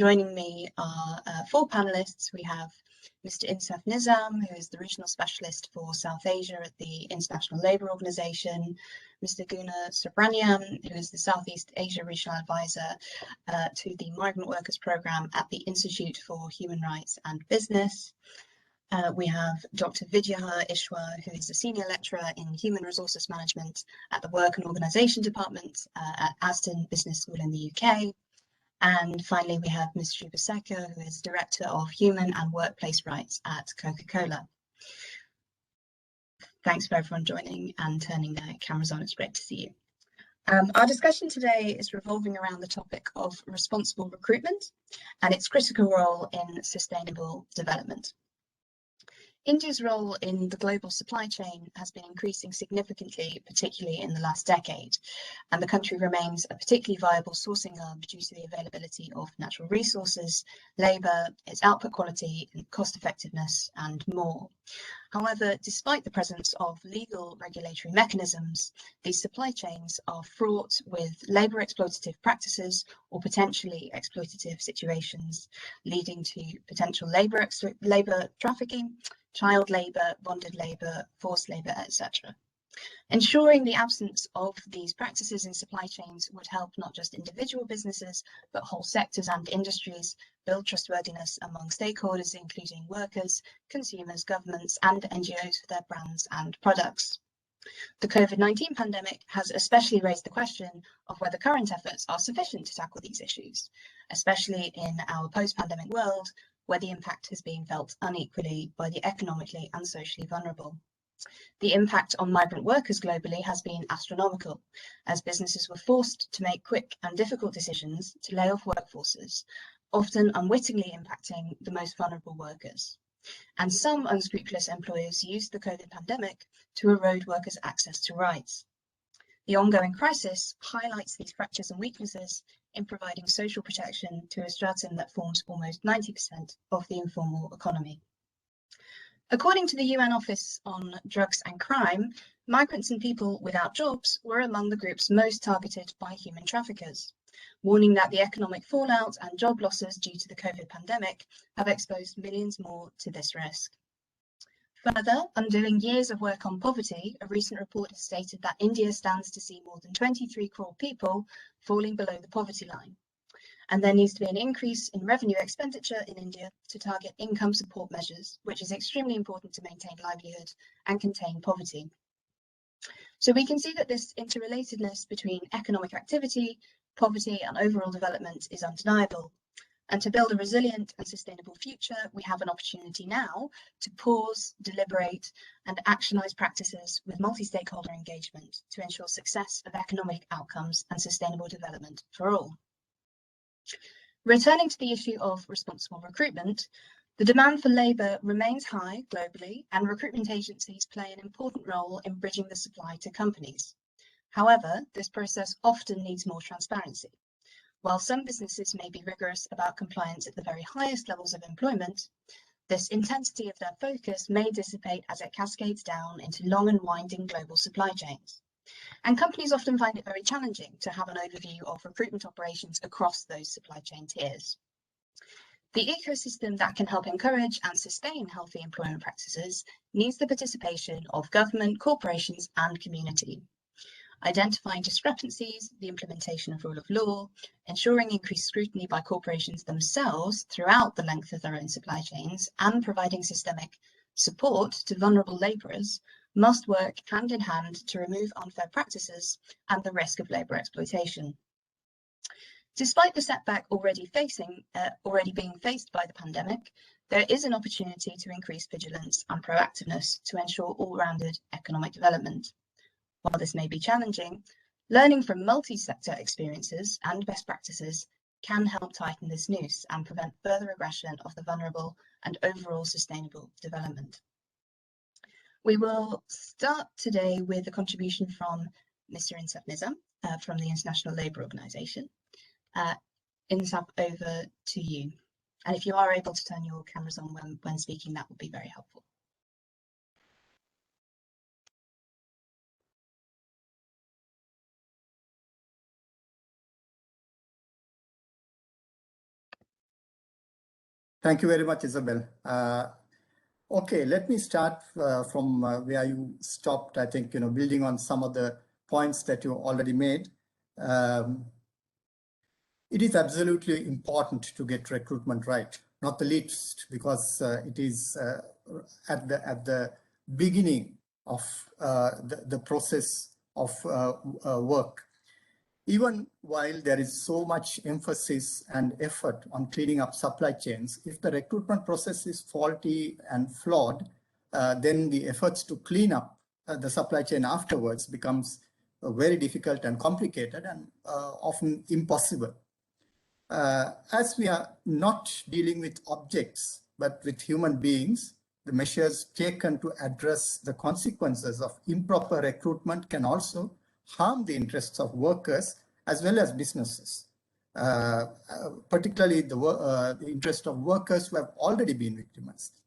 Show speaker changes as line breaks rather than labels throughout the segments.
Joining me are four panelists. We have Mr. Insaf Nizam, who is the Regional Specialist for South Asia at the International Labour Organization, Mr. Guna Subrahmanyam, who is the Southeast Asia Regional Advisor to the Migrant Workers Programme at the Institute for Human Rights and Business. We have Dr. Vidyahar Ishwar, who is a Senior Lecturer in Human Resources Management at the Work and Organisation Department at Aston Business School in the UK. And finally, we have Ms. Shubha Sekar, who is Director of Human and Workplace Rights at Coca-Cola. Thanks for everyone joining and turning their cameras on. It's great to see you. Our discussion today is revolving around the topic of responsible recruitment and its critical role in sustainable development. India's role in the global supply chain has been increasing significantly, particularly in the last decade, and the country remains a particularly viable sourcing hub due to the availability of natural resources, labour, its output quality, and cost effectiveness, and more. However, despite the presence of legal regulatory mechanisms, these supply chains are fraught with labour exploitative practices or potentially exploitative situations, leading to potential labour trafficking, child labour, bonded labour, forced labour, etc. Ensuring the absence of these practices in supply chains would help not just individual businesses, but whole sectors and industries build trustworthiness among stakeholders, including workers, consumers, governments, and NGOs for their brands and products. The COVID-19 pandemic has especially raised the question of whether current efforts are sufficient to tackle these issues, especially in our post-pandemic world, where the impact has been felt unequally by the economically and socially vulnerable. The impact on migrant workers globally has been astronomical, as businesses were forced to make quick and difficult decisions to lay off workforces, often unwittingly impacting the most vulnerable workers. And some unscrupulous employers used the COVID pandemic to erode workers' access to rights. The ongoing crisis highlights these fractures and weaknesses in providing social protection to a stratum that forms almost 90% of the informal economy. According to the UN Office on Drugs and Crime, migrants and people without jobs were among the groups most targeted by human traffickers, warning that the economic fallout and job losses due to the COVID pandemic have exposed millions more to this risk. Further, undoing years of work on poverty, a recent report has stated that India stands to see more than 23 crore people falling below the poverty line. And there needs to be an increase in revenue expenditure in India to target income support measures, which is extremely important to maintain livelihood and contain poverty. So we can see that this interrelatedness between economic activity, poverty, and overall development is undeniable. And to build a resilient and sustainable future, we have an opportunity now to pause, deliberate, and actionize practices with multi-stakeholder engagement to ensure success of economic outcomes and sustainable development for all. Returning to the issue of responsible recruitment, the demand for labour remains high globally, and recruitment agencies play an important role in bridging the supply to companies. However, this process often needs more transparency. While some businesses may be rigorous about compliance at the very highest levels of employment, this intensity of their focus may dissipate as it cascades down into long and winding global supply chains. And companies often find it very challenging to have an overview of recruitment operations across those supply chain tiers. The ecosystem that can help encourage and sustain healthy employment practices needs the participation of government, corporations, and community. Identifying discrepancies, the implementation of rule of law, ensuring increased scrutiny by corporations themselves throughout the length of their own supply chains, and providing systemic support to vulnerable labourers must work hand in hand to remove unfair practices and the risk of labour exploitation. Despite the setback already being faced by the pandemic, there is an opportunity to increase vigilance and proactiveness to ensure all-rounded economic development. While this may be challenging, learning from multi-sector experiences and best practices can help tighten this noose and prevent further aggression of the vulnerable and overall sustainable development. We will start today with a contribution from Mr. Insaf Nizam from the International Labour Organization. Insaf, over to you. And if you are able to turn your cameras on when speaking, that would be very helpful.
Thank you very much, Isabel. Okay, let me start from where you stopped. I think, building on some of the points that you already made. It is absolutely important to get recruitment right, not the least because it is at the beginning of the process of work. Even while there is so much emphasis and effort on cleaning up supply chains, if the recruitment process is faulty and flawed, then the efforts to clean up the supply chain afterwards becomes very difficult and complicated and often impossible. As we are not dealing with objects, but with human beings, the measures taken to address the consequences of improper recruitment can also harm the interests of workers as well as businesses, particularly the interest of workers who have already been victimized.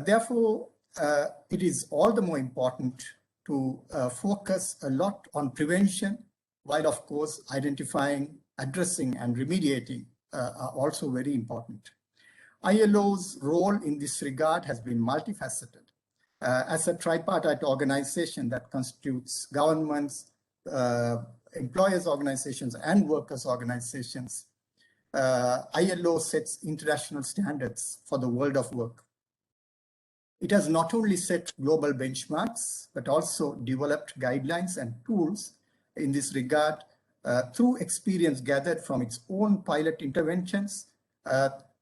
Therefore, it is all the more important to focus a lot on prevention, while of course identifying, addressing and remediating are also very important. ILO's role in this regard has been multifaceted. As a tripartite organization that constitutes governments, employers' organizations, and workers' organizations, ILO sets international standards for the world of work. It has not only set global benchmarks, but also developed guidelines and tools in this regard through experience gathered from its own pilot interventions,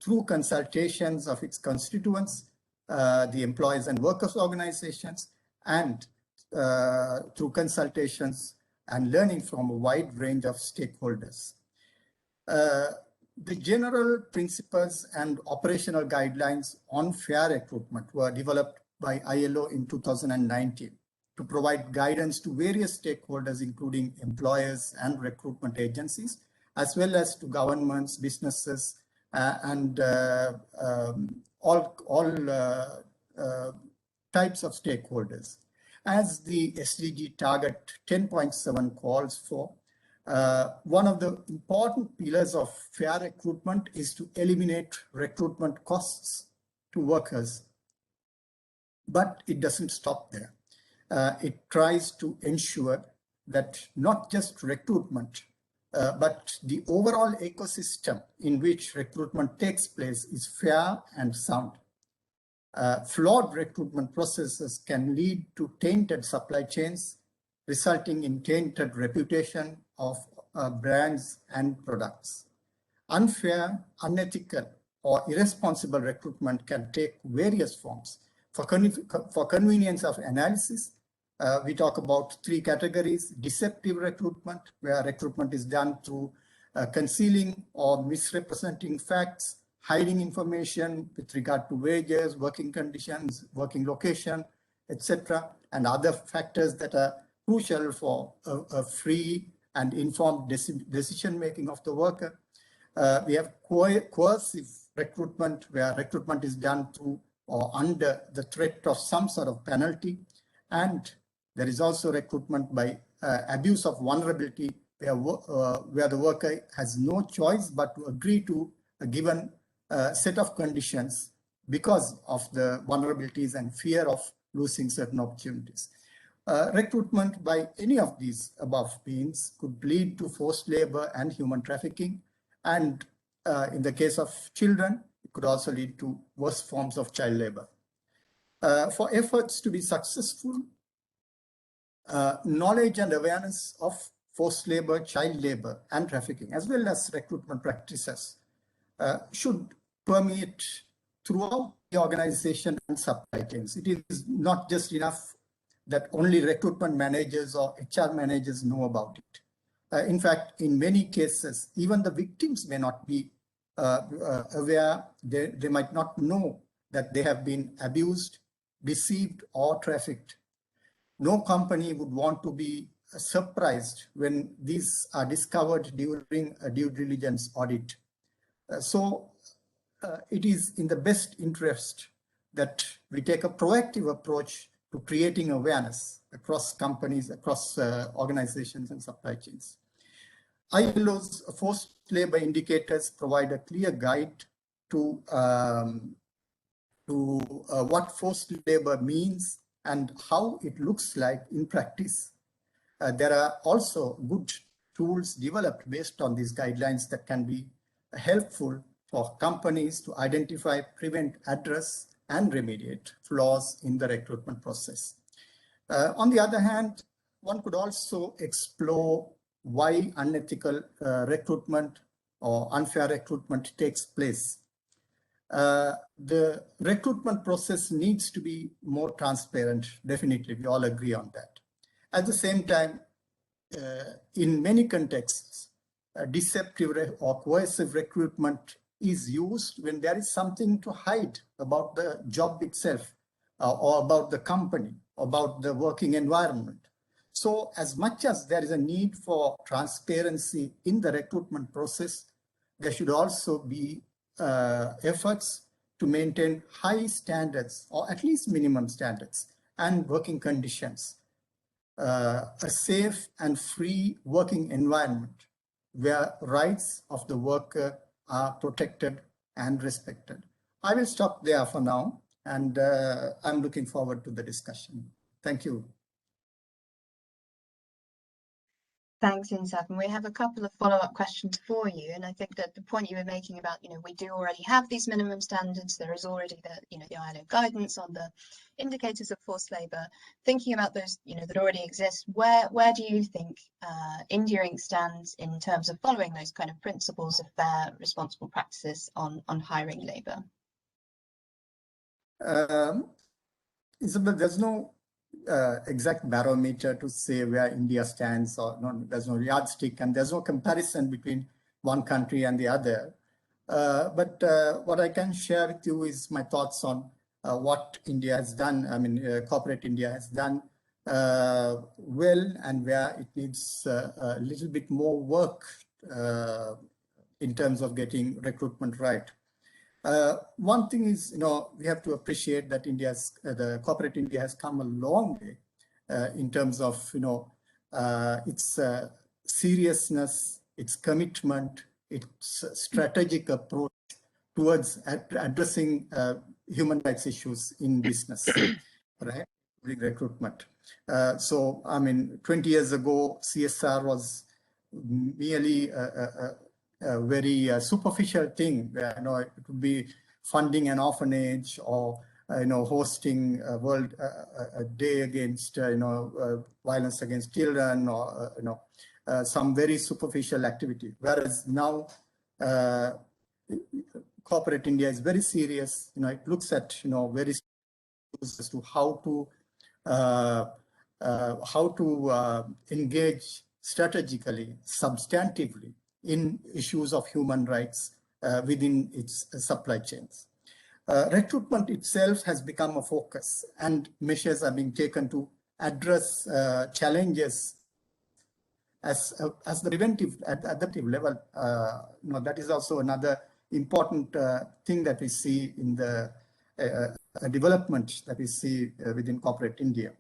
through consultations of its constituents, the employers and workers organizations, and through consultations and learning from a wide range of stakeholders. The general principles and operational guidelines on fair recruitment were developed by ILO in 2019 to provide guidance to various stakeholders, including employers and recruitment agencies, as well as to governments, businesses, and all types of stakeholders. As the SDG target 10.7 calls for, one of the important pillars of fair recruitment is to eliminate recruitment costs to workers. But it doesn't stop there. It tries to ensure that not just recruitment, but the overall ecosystem in which recruitment takes place is fair and sound. Flawed recruitment processes can lead to tainted supply chains, resulting in tainted reputation of brands and products. Unfair, unethical, or irresponsible recruitment can take various forms. For convenience of analysis, we talk about three categories: deceptive recruitment, where recruitment is done through concealing or misrepresenting facts, hiding information with regard to wages, working conditions, working location, etc., and other factors that are crucial for a free and informed decision-making of the worker. We have coercive recruitment, where recruitment is done through or under the threat of some sort of penalty. And there is also recruitment by abuse of vulnerability, where the worker has no choice but to agree to a given set of conditions because of the vulnerabilities and fear of losing certain opportunities. Recruitment by any of these above means could lead to forced labor and human trafficking. And in the case of children, it could also lead to worse forms of child labor. For efforts to be successful, knowledge and awareness of forced labor, child labor, and trafficking, as well as recruitment practices, should permeate throughout the organization and supply chains. It is not just enough that only recruitment managers or HR managers know about it. In fact, in many cases, even the victims may not be aware. They might not know that they have been abused, deceived, or trafficked. No company would want to be surprised when these are discovered during a due diligence audit. So it is in the best interest that we take a proactive approach to creating awareness across companies, across organizations and supply chains. ILO's forced labor indicators provide a clear guide to what forced labor means and how it looks like in practice. There are also good tools developed based on these guidelines that can be helpful for companies to identify, prevent, address, and remediate flaws in the recruitment process. On the other hand, one could also explore why unethical recruitment or unfair recruitment takes place. The recruitment process needs to be more transparent. Definitely, we all agree on that. At the same time, in many contexts, deceptive or coercive recruitment is used when there is something to hide about the job itself, or about the company, about the working environment. So as much as there is a need for transparency in the recruitment process, there should also be efforts to maintain high standards, or at least minimum standards, and working conditions. A safe and free working environment where rights of the worker are protected and respected. I will stop there for now, and I'm looking forward to the discussion. Thank you.
Thanks, Insaf. And we have a couple of follow-up questions for you. And I think that the point you were making about, we do already have these minimum standards. There is already the ILO guidance on the indicators of forced labour. Thinking about those, that already exist, where do you think India Inc. stands in terms of following those kind of principles of fair, responsible practices on hiring labour?
Isabel, there's no exact barometer to say where India stands, or no, there's no yardstick, and there's no comparison between one country and the other. But what I can share with you is my thoughts on what India has done. I mean, corporate India has done well, and where it needs a little bit more work in terms of getting recruitment right. One thing is, we have to appreciate that the corporate India has come a long way in terms of, its seriousness, its commitment, its strategic approach towards addressing human rights issues in business, right? Recruitment. So, I mean, 20 years ago, CSR was merely a very superficial thing where, it would be funding an orphanage, or hosting a day against violence against children, or some very superficial activity. Whereas now corporate India is very serious. It looks at very as to how to engage strategically, substantively in issues of human rights within its supply chains. Recruitment itself has become a focus, and measures are being taken to address challenges as the preventive, adaptive level. That is also another important thing that we see in the development that we see within corporate India.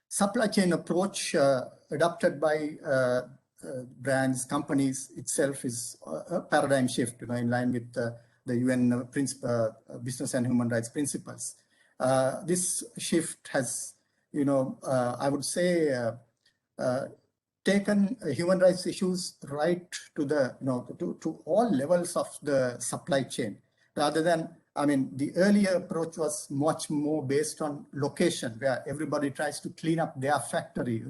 Supply chain approach adopted by brands, companies itself is a paradigm shift, in line with the UN business and human rights principles. This shift has, I would say, taken human rights issues right to the, to all levels of the supply chain, rather than, I mean, the earlier approach was much more based on location, where everybody tries to clean up their factory,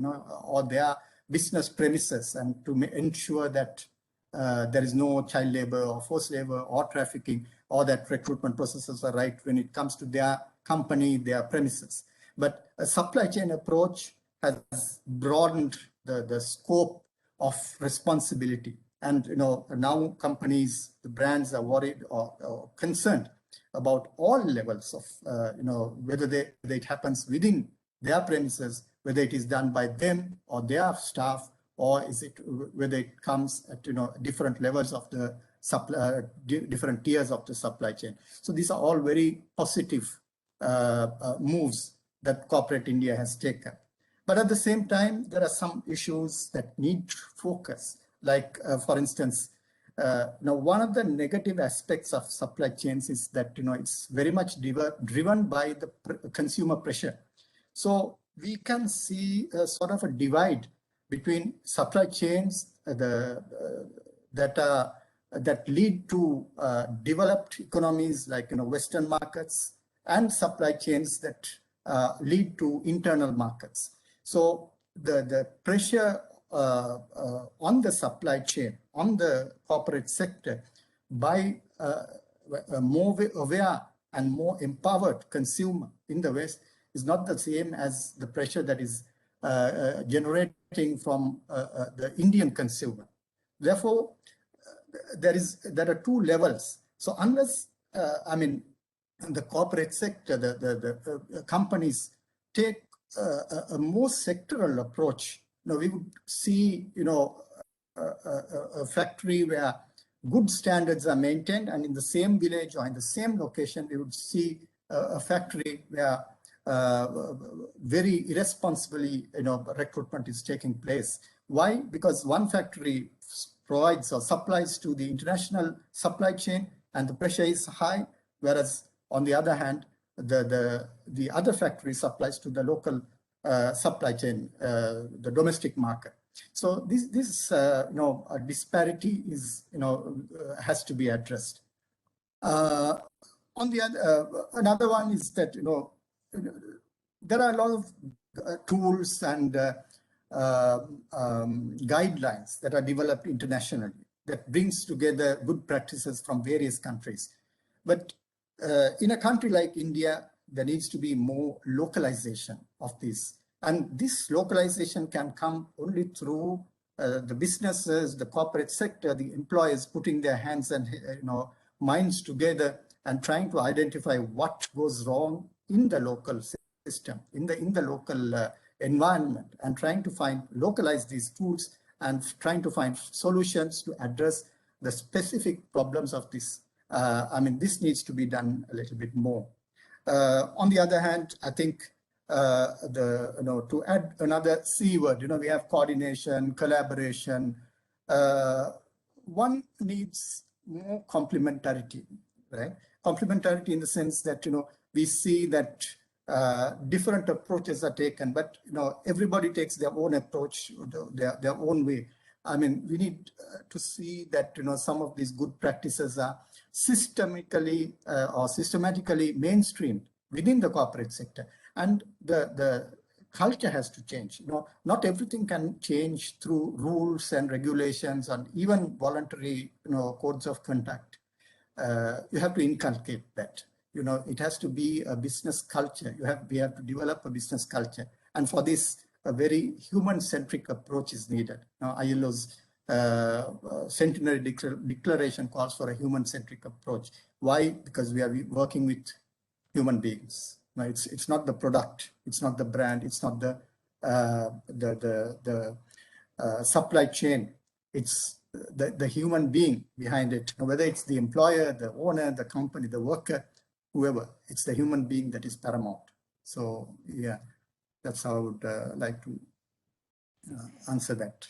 or their business premises, and to ensure that there is no child labor or forced labor or trafficking, or that recruitment processes are right when it comes to their company, their premises. But a supply chain approach has broadened the scope of responsibility. And now companies, the brands are worried or concerned about all levels of, whether it happens within their premises, whether it is done by them or their staff, or is it whether it comes at different levels of the supply, different tiers of the supply chain. So these are all very positive moves that corporate India has taken. But at the same time, there are some issues that need focus, like, for instance, Now, one of the negative aspects of supply chains is that, it's very much driven by the consumer pressure. So we can see a sort of a divide between supply chains that lead to developed economies like Western markets, and supply chains that lead to internal markets. So the pressure on the supply chain, on the corporate sector, by a more aware and more empowered consumer in the West is not the same as the pressure that is generating from the Indian consumer. Therefore, there are two levels. So unless, the corporate sector, the companies take a more sectoral approach, we would see, a factory where good standards are maintained, and in the same village or in the same location, we would see a factory where very irresponsibly, recruitment is taking place. Why? Because one factory provides or supplies to the international supply chain, and the pressure is high, whereas on the other hand, the other factory supplies to the local supply chain, the domestic market. So this disparity is, has to be addressed. On the other, another one is that, there are a lot of tools and guidelines that are developed internationally that brings together good practices from various countries. But in a country like India, there needs to be more localization of this. And this localization can come only through the businesses, the corporate sector, the employers putting their hands and minds together and trying to identify what goes wrong in the local system, in the local environment, and trying to localize these tools and trying to find solutions to address the specific problems of this. This needs to be done a little bit more. On the other hand, I think to add another C word, we have coordination, collaboration. One needs more complementarity, right? Complementarity in the sense that, we see that different approaches are taken, but, everybody takes their own approach, their own way. We need to see that, some of these good practices are systematically mainstreamed within the corporate sector. And the culture has to change. Not everything can change through rules and regulations and even voluntary, codes of conduct. You have to inculcate that. It has to be a business culture. We have to develop a business culture. And for this, a very human-centric approach is needed. ILO's Centenary Declaration calls for a human-centric approach. Why? Because we are working with human beings. It's not the product, it's not the brand, it's not the supply chain. It's the human being behind it. Whether it's the employer, the owner, the company, the worker, whoever, it's the human being that is paramount. So yeah, that's how I would like to answer that.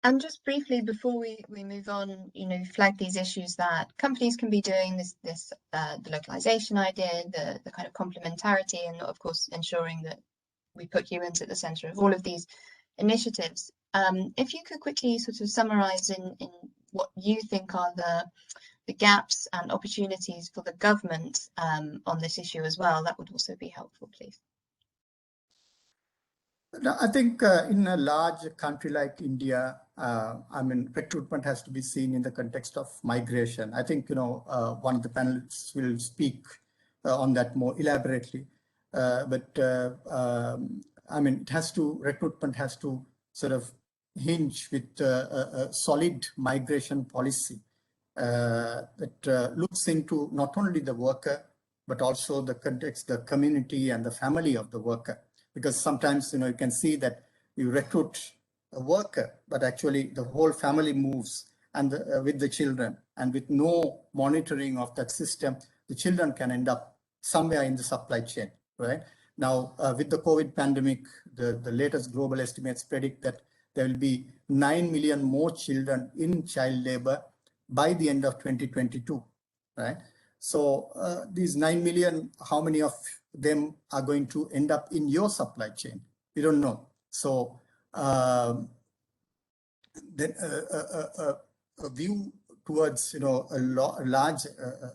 And just briefly before we move on, flag these issues that companies can be doing, the localization idea, the kind of complementarity, and of course ensuring that we put humans at the center of all of these initiatives. If you could quickly sort of summarize in what you think are the gaps and opportunities for the government on this issue as well, that would also be helpful, please.
I think in a large country like India, recruitment has to be seen in the context of migration. I think, one of the panelists will speak on that more elaborately. Recruitment has to sort of hinge with a solid migration policy that looks into not only the worker, but also the context, the community and the family of the worker. Because sometimes, you can see that you recruit a worker, but actually the whole family moves and with the children, and with no monitoring of that system, the children can end up somewhere in the supply chain, right? Now, with the COVID pandemic, the latest global estimates predict that there will be 9 million more children in child labor by the end of 2022, right? So these 9 million, how many of them are going to end up in your supply chain? We don't know. So then a view towards, a large,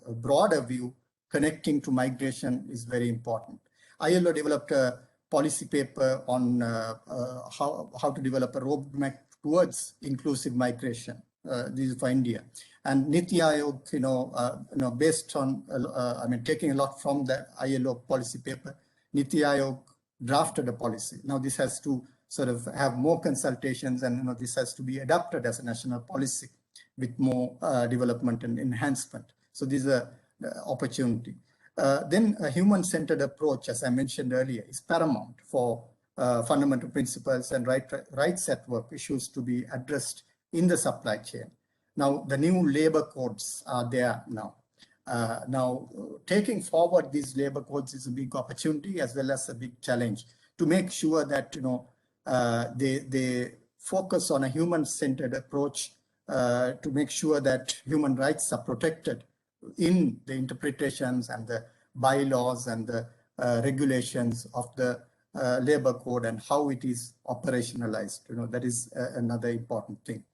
a broader view connecting to migration is very important. ILO developed a policy paper on how to develop a roadmap towards inclusive migration. This is for India, and Niti Aayog, based on, taking a lot from the ILO policy paper, Niti Aayog drafted a policy. Now this has to sort of have more consultations, and this has to be adopted as a national policy with more development and enhancement. So this is an opportunity. Then a human-centered approach, as I mentioned earlier, is paramount for fundamental principles and rights at work issues to be addressed in the supply chain. Now, the new labor codes are there now. Now, taking forward these labor codes is a big opportunity as well as a big challenge to make sure that they focus on a human-centered approach to make sure that human rights are protected in the interpretations and the bylaws and the regulations of the labor code and how it is operationalized. That is another important thing.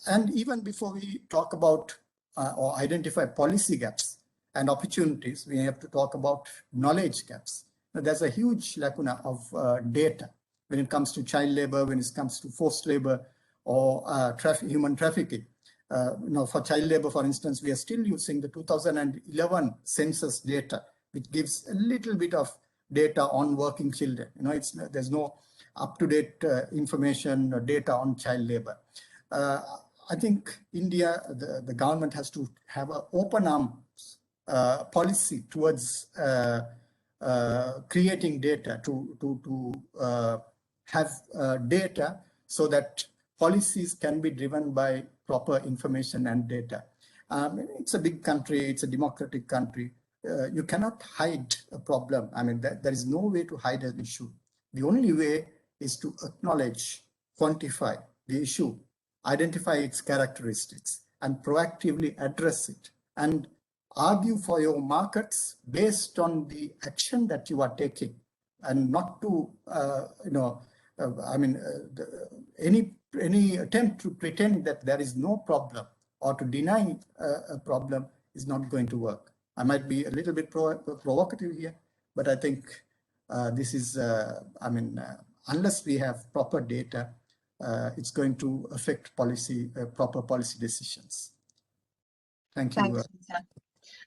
And even before we talk about or identify policy gaps and opportunities, we have to talk about knowledge gaps. There's a huge lacuna of data when it comes to child labor, when it comes to forced labor or human trafficking. For child labor, for instance, we are still using the 2011 census data, which gives a little bit of data on working children. There's no up-to-date information or data on child labor. I think India, the government has to have an open arms policy towards creating data to have data so that policies can be driven by proper information and data. It's a big country, it's a democratic country. You cannot hide a problem. There is no way to hide an issue. The only way is to acknowledge, quantify the issue, identify its characteristics, and proactively address it, and argue for your markets based on the action that you are taking, and not to, any attempt to pretend that there is no problem or to deny a problem is not going to work. I might be a little bit provocative here, but I think this is, unless we have proper data, it's going to affect proper policy decisions. Thank you.
Thanks, Peter.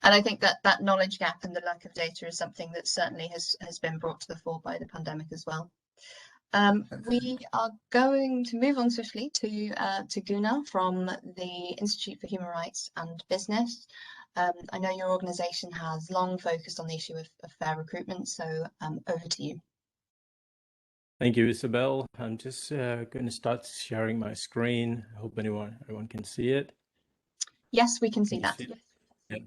And I think that knowledge gap and the lack of data is something that certainly has been brought to the fore by the pandemic as well. We are going to move on swiftly to Guna from the Institute for Human Rights and Business. I know your organisation has long focused on the issue of fair recruitment, so over to you.
Thank you, Isabel. I'm just going to start sharing my screen. I hope everyone can see it.
Yes, we can see that.
Yeah.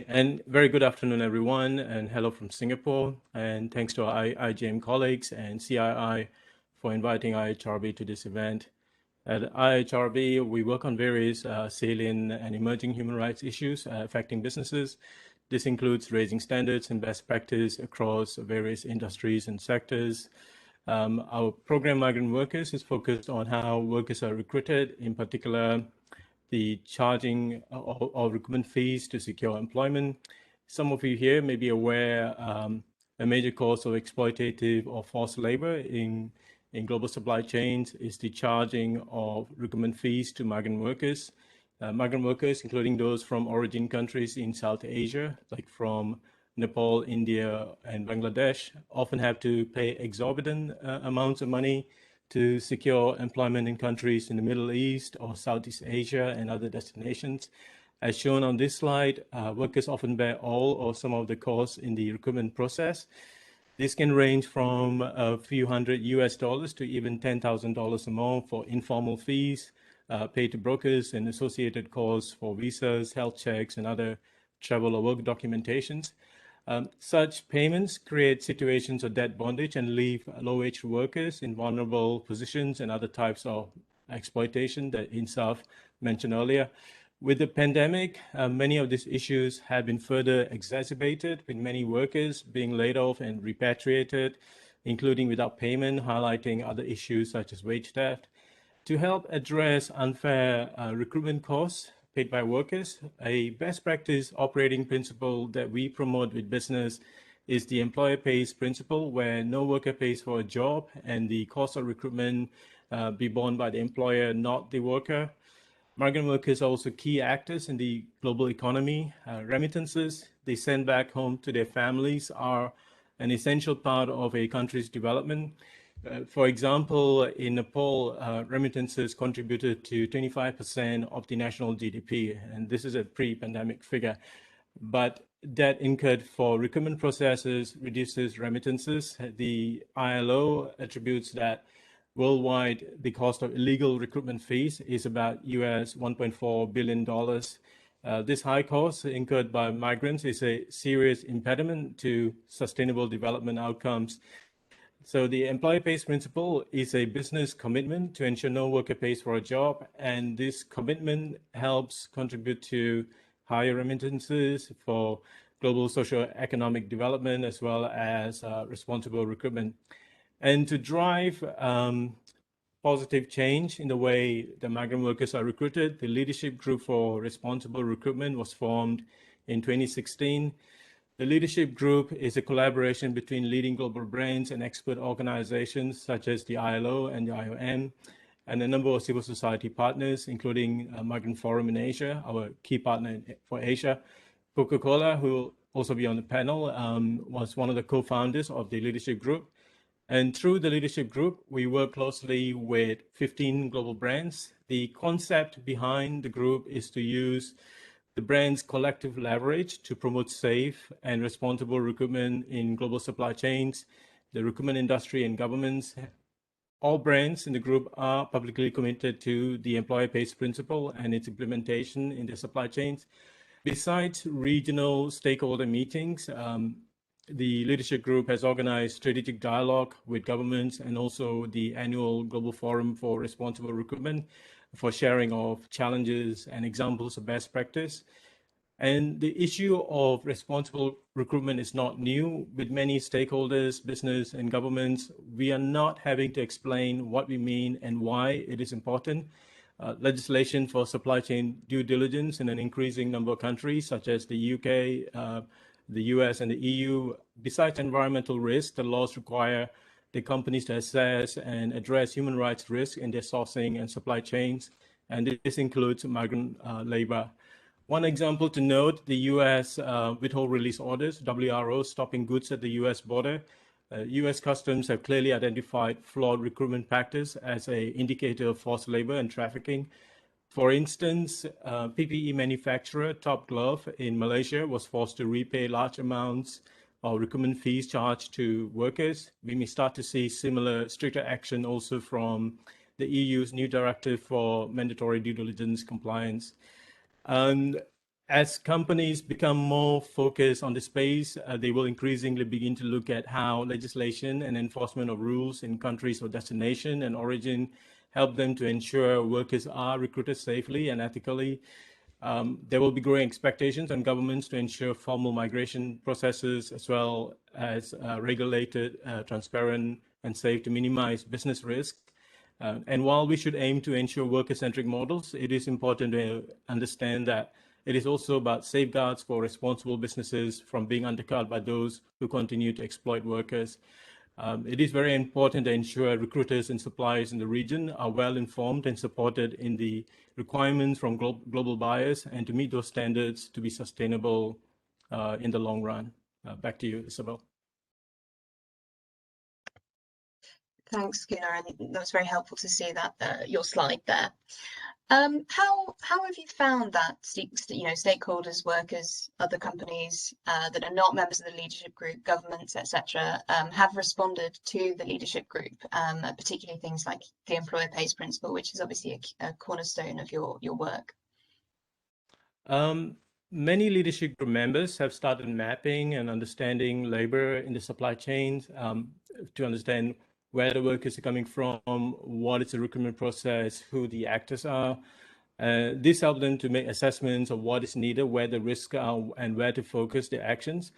And very good afternoon, everyone, and hello from Singapore. And thanks to our IGM colleagues and CII for inviting IHRB to this event. At IHRB, we work on various salient and emerging human rights issues affecting businesses. This includes raising standards and best practice across various industries and sectors. Our program, Migrant Workers, is focused on how workers are recruited, in particular, the charging of recruitment fees to secure employment. Some of you here may be aware a major cause of exploitative or forced labor in global supply chains is the charging of recruitment fees to migrant workers. Migrant workers, including those from origin countries in South Asia, like from Nepal, India, and Bangladesh, often have to pay exorbitant amounts of money to secure employment in countries in the Middle East or Southeast Asia and other destinations. As shown on this slide, workers often bear all or some of the costs in the recruitment process. This can range from a few hundred US dollars to even $10,000 or more for informal fees paid to brokers and associated costs for visas, health checks, and other travel or work documentations. Such payments create situations of debt bondage and leave low-wage workers in vulnerable positions and other types of exploitation that Insaf mentioned earlier. With the pandemic, many of these issues have been further exacerbated, with many workers being laid off and repatriated, including without payment, highlighting other issues such as wage theft. To help address unfair recruitment costs paid by workers, a best practice operating principle that we promote with business is the employer pays principle, where no worker pays for a job and the cost of recruitment be borne by the employer, not the worker. Migrant workers are also key actors in the global economy. Remittances they send back home to their families are an essential part of a country's development. For example, in Nepal, remittances contributed to 25% of the national GDP, and this is a pre-pandemic figure. But debt incurred for recruitment processes reduces remittances. The ILO attributes that worldwide, the cost of illegal recruitment fees is about US $1.4 billion. This high cost incurred by migrants is a serious impediment to sustainable development outcomes. So the employer pays principle is a business commitment to ensure no worker pays for a job, and this commitment helps contribute to higher remittances for global socio-economic development, as well as responsible recruitment. And to drive positive change in the way the migrant workers are recruited, the Leadership Group for Responsible Recruitment was formed in 2016. The Leadership Group is a collaboration between leading global brands and expert organizations such as the ILO and the IOM, and a number of civil society partners, including Migrant Forum in Asia, our key partner for Asia. Coca-Cola, who will also be on the panel, was one of the co-founders of the Leadership Group. And through the Leadership Group, we work closely with 15 global brands. The concept behind the group is to use the brand's collective leverage to promote safe and responsible recruitment in global supply chains, the recruitment industry, and governments. All brands in the group are publicly committed to the employer pays principle and its implementation in their supply chains. Besides regional stakeholder meetings, the Leadership Group has organized strategic dialogue with governments and also the annual Global Forum for Responsible Recruitment for sharing of challenges and examples of best practice. And the issue of responsible recruitment is not new. With many stakeholders, business and governments, we are not having to explain what we mean and why it is important. Legislation for supply chain due diligence in an increasing number of countries, such as the UK, the US, and the EU. Besides environmental risk, the laws require the companies to assess and address human rights risk in their sourcing and supply chains, and this includes migrant labor. One example to note, the US withhold release orders, WRO, stopping goods at the US border. US Customs have clearly identified flawed recruitment practice as an indicator of forced labor and trafficking. For instance, PPE manufacturer Top Glove in Malaysia was forced to repay large amounts of recruitment fees charged to workers. We may start to see similar stricter action also from the EU's new directive for mandatory due diligence compliance. And as companies become more focused on the space, they will increasingly begin to look at how legislation and enforcement of rules in countries of destination and origin help them to ensure workers are recruited safely and ethically. There will be growing expectations on governments to ensure formal migration processes as well as regulated, transparent, and safe to minimize business risk. And while we should aim to ensure worker-centric models, it is important to understand that it is also about safeguards for responsible businesses from being undercut by those who continue to exploit workers. It is very important to ensure recruiters and suppliers in the region are well informed and supported in the requirements from global buyers and to meet those standards to be sustainable in the long run. Back to you, Isabel.
Thanks, Gunnar, and that was very helpful to see that your slide there. How have you found that stakeholders, workers, other companies that are not members of the Leadership Group, governments, etc., have responded to the Leadership Group, particularly things like the employer pays principle, which is obviously a cornerstone of your work?
Many Leadership Group members have started mapping and understanding labor in the supply chains to understand where the workers are coming from, what is the recruitment process, who the actors are. This helps them to make assessments of what is needed, where the risks are, and where to focus their actions.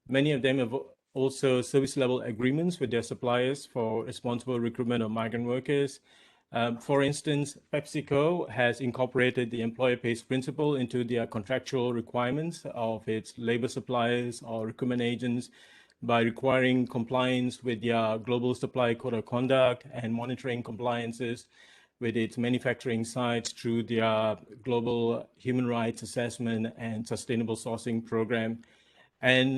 Many of them have also service level agreements with their suppliers for responsible recruitment of migrant workers. For instance, PepsiCo has incorporated the employer pays principle into their contractual requirements of its labor suppliers or recruitment agents by requiring compliance with their global supply code of conduct and monitoring compliances with its manufacturing sites through their global human rights assessment and sustainable sourcing program. And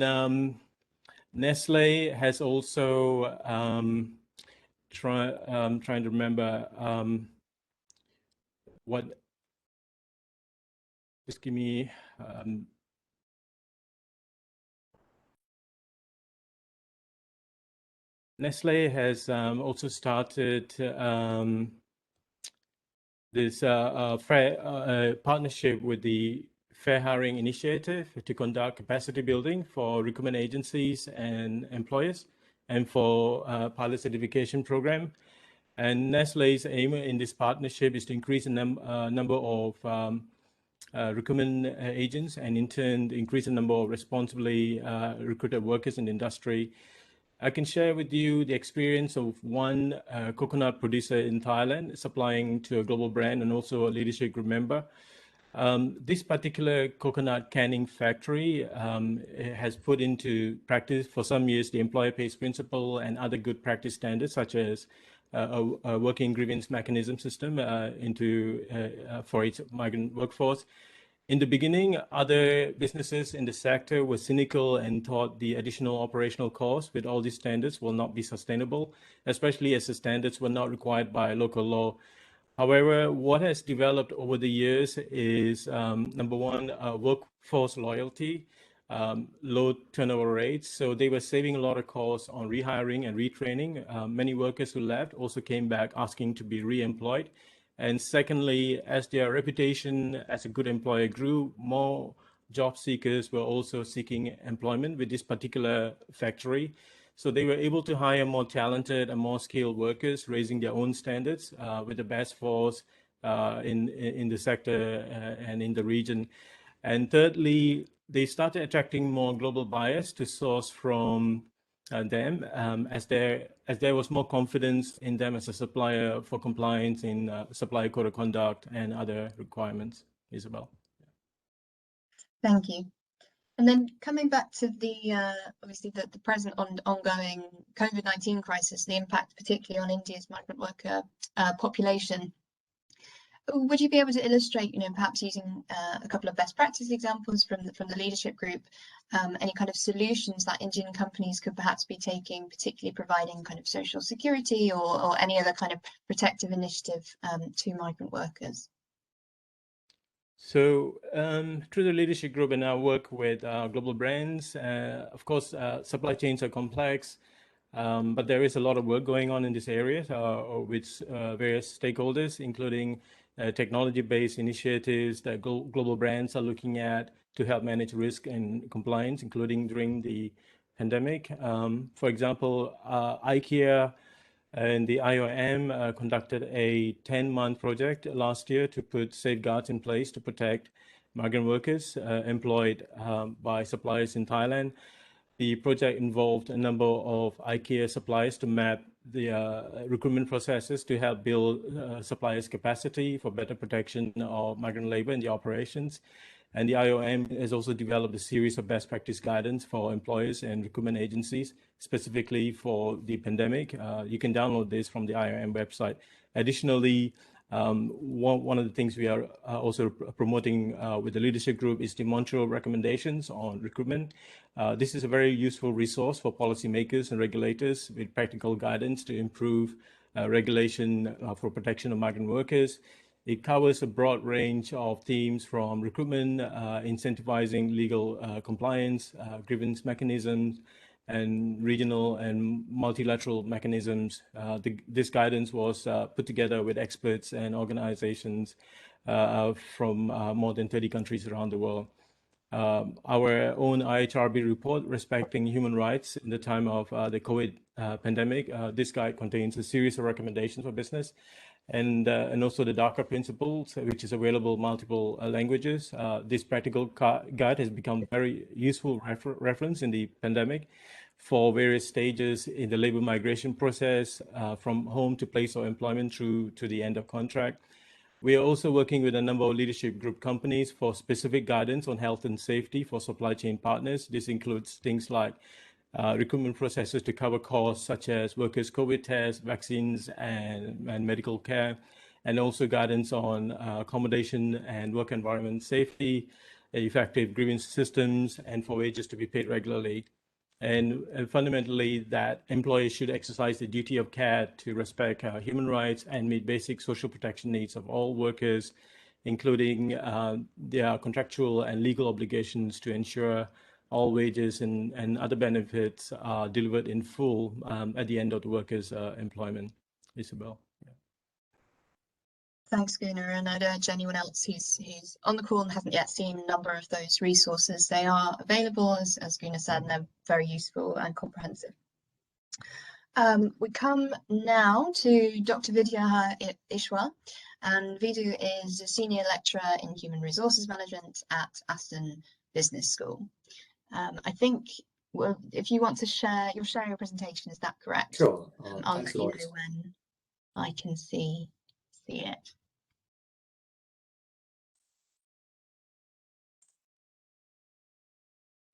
Nestle has also trying to remember what. Just give me. Nestle has also started this partnership with the Fair Hiring Initiative to conduct capacity building for recruitment agencies and employers, and for pilot certification program. And Nestle's aim in this partnership is to increase the number of recruitment agents, and in turn increase the number of responsibly recruited workers in the industry. I can share with you the experience of one coconut producer in Thailand supplying to a global brand and also a leadership group member. This particular coconut canning factory has put into practice for some years the employer pays principle and other good practice standards, such as a working grievance mechanism system for its migrant workforce. In the beginning, other businesses in the sector were cynical and thought the additional operational costs with all these standards will not be sustainable, especially as the standards were not required by local law. However, what has developed over the years is, number one, workforce loyalty, low turnover rates. So they were saving a lot of costs on rehiring and retraining. Many workers who left also came back asking to be re-employed. And secondly, as their reputation as a good employer grew, more job seekers were also seeking employment with this particular factory. So they were able to hire more talented and more skilled workers, raising their own standards with the best force in the sector and in the region. And thirdly, they started attracting more global buyers to source from them as there was more confidence in them as a supplier for compliance in supplier code of conduct and other requirements. Isabel.
Thank you. And then coming back to the obviously the present ongoing COVID-19 crisis, the impact particularly on India's migrant worker population. Would you be able to illustrate, perhaps using a couple of best practice examples from the leadership group, any kind of solutions that Indian companies could perhaps be taking, particularly providing kind of social security or any other kind of protective initiative to migrant workers?
So through the leadership group and our work with global brands, of course, supply chains are complex, but there is a lot of work going on in this area with various stakeholders, including technology-based initiatives that global brands are looking at to help manage risk and compliance, including during the pandemic. For example, IKEA and the IOM conducted a 10-month project last year to put safeguards in place to protect migrant workers employed by suppliers in Thailand. The project involved a number of IKEA suppliers to map the recruitment processes to help build suppliers' capacity for better protection of migrant labor in the operations. And the IOM has also developed a series of best practice guidance for employers and recruitment agencies, specifically for the pandemic. You can download this from the IOM website. Additionally, one of the things we are also promoting with the leadership group is the Montreal recommendations on recruitment. This is a very useful resource for policymakers and regulators with practical guidance to improve regulation for protection of migrant workers. It covers a broad range of themes from recruitment, incentivizing legal compliance, grievance mechanisms, and regional and multilateral mechanisms. This guidance was put together with experts and organizations from more than 30 countries around the world. Our own IHRB report respecting human rights in the time of the COVID pandemic. This guide contains a series of recommendations for business, and also the DACA principles, which is available in multiple languages. This practical guide has become very useful reference in the pandemic for various stages in the labor migration process, from home to place of employment through to the end of contract. We are also working with a number of leadership group companies for specific guidance on health and safety for supply chain partners. This includes things like recruitment processes to cover costs such as workers' COVID tests, vaccines, and medical care, and also guidance on accommodation and work environment safety, effective grievance systems, and for wages to be paid regularly. And fundamentally, that employees should exercise the duty of care to respect human rights and meet basic social protection needs of all workers, including their contractual and legal obligations to ensure all wages and other benefits are delivered in full at the end of the worker's employment. Isabel.
Thanks, Gunnar, and I'd urge anyone else who's on the call and hasn't yet seen a number of those resources. They are available, as Gunnar said, and they're very useful and comprehensive. We come now to Dr. Vidya Ishwar, and Vidu is a senior lecturer in human resources management at Aston Business School. I think, well, if you want to share, you're sharing your presentation, is that correct?
Sure.
I'll let you know when I can see it.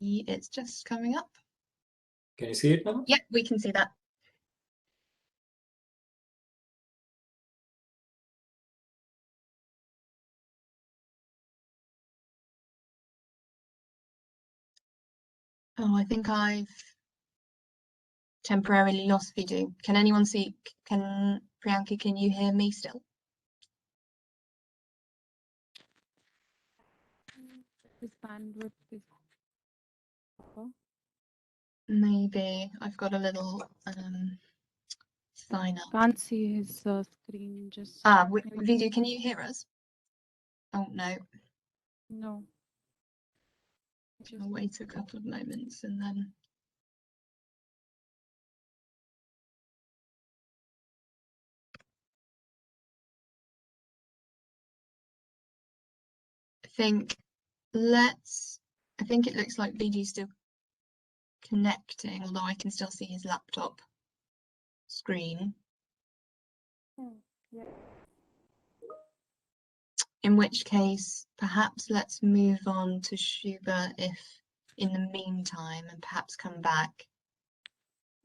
It's just coming up.
Can you see it now?
Yeah, we can see that. Oh, I think I've temporarily lost Vidu. Can anyone see? Priyanka, can you hear me still?
His bandwidth is
Maybe I've got a little sign up.
can't see his screen. Just
Vidu, can you hear us? Oh no.
no.
I'll wait a couple of moments and then. I think it looks like Vidu's still connecting, although I can still see his laptop screen.
Yeah.
In which case, perhaps let's move on to Shubha if in the meantime, and perhaps come back.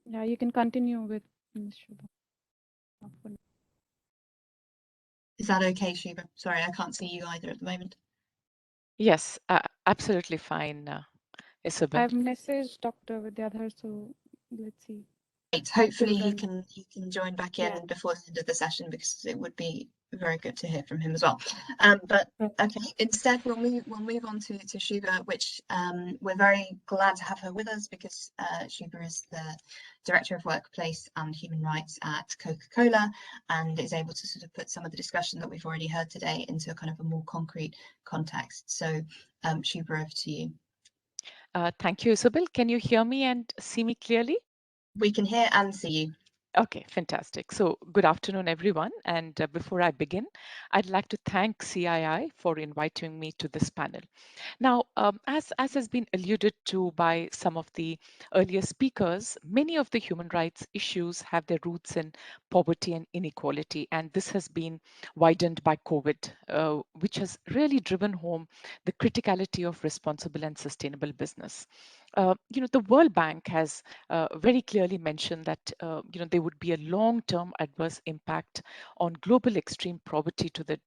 Yeah, you can continue with Shubha.
Is that okay, Shubha? Sorry, I can't see you either at the moment.
Yes, absolutely fine, Isabel.
I've messaged Dr. Vidyadhar, so let's see.
Great. Hopefully he can join back in before the end of the session, because it would be very good to hear from him as well. But okay, instead we'll move on to Shubha, which we're very glad to have her with us, because Shubha is the Director of Workplace and Human Rights at Coca-Cola, and is able to sort of put some of the discussion that we've already heard today into a kind of a more concrete context. So Shubha, over to you.
Thank you, Isabel. Can you hear me and see me clearly?
We can hear and see you.
Okay, fantastic. So good afternoon, everyone. And before I begin, I'd like to thank CII for inviting me to this panel. Now, as has been alluded to by some of the earlier speakers, many of the human rights issues have their roots in poverty and inequality. And this has been widened by COVID, which has really driven home the criticality of responsible and sustainable business. The World Bank has very clearly mentioned that there would be a long-term adverse impact on global extreme poverty to the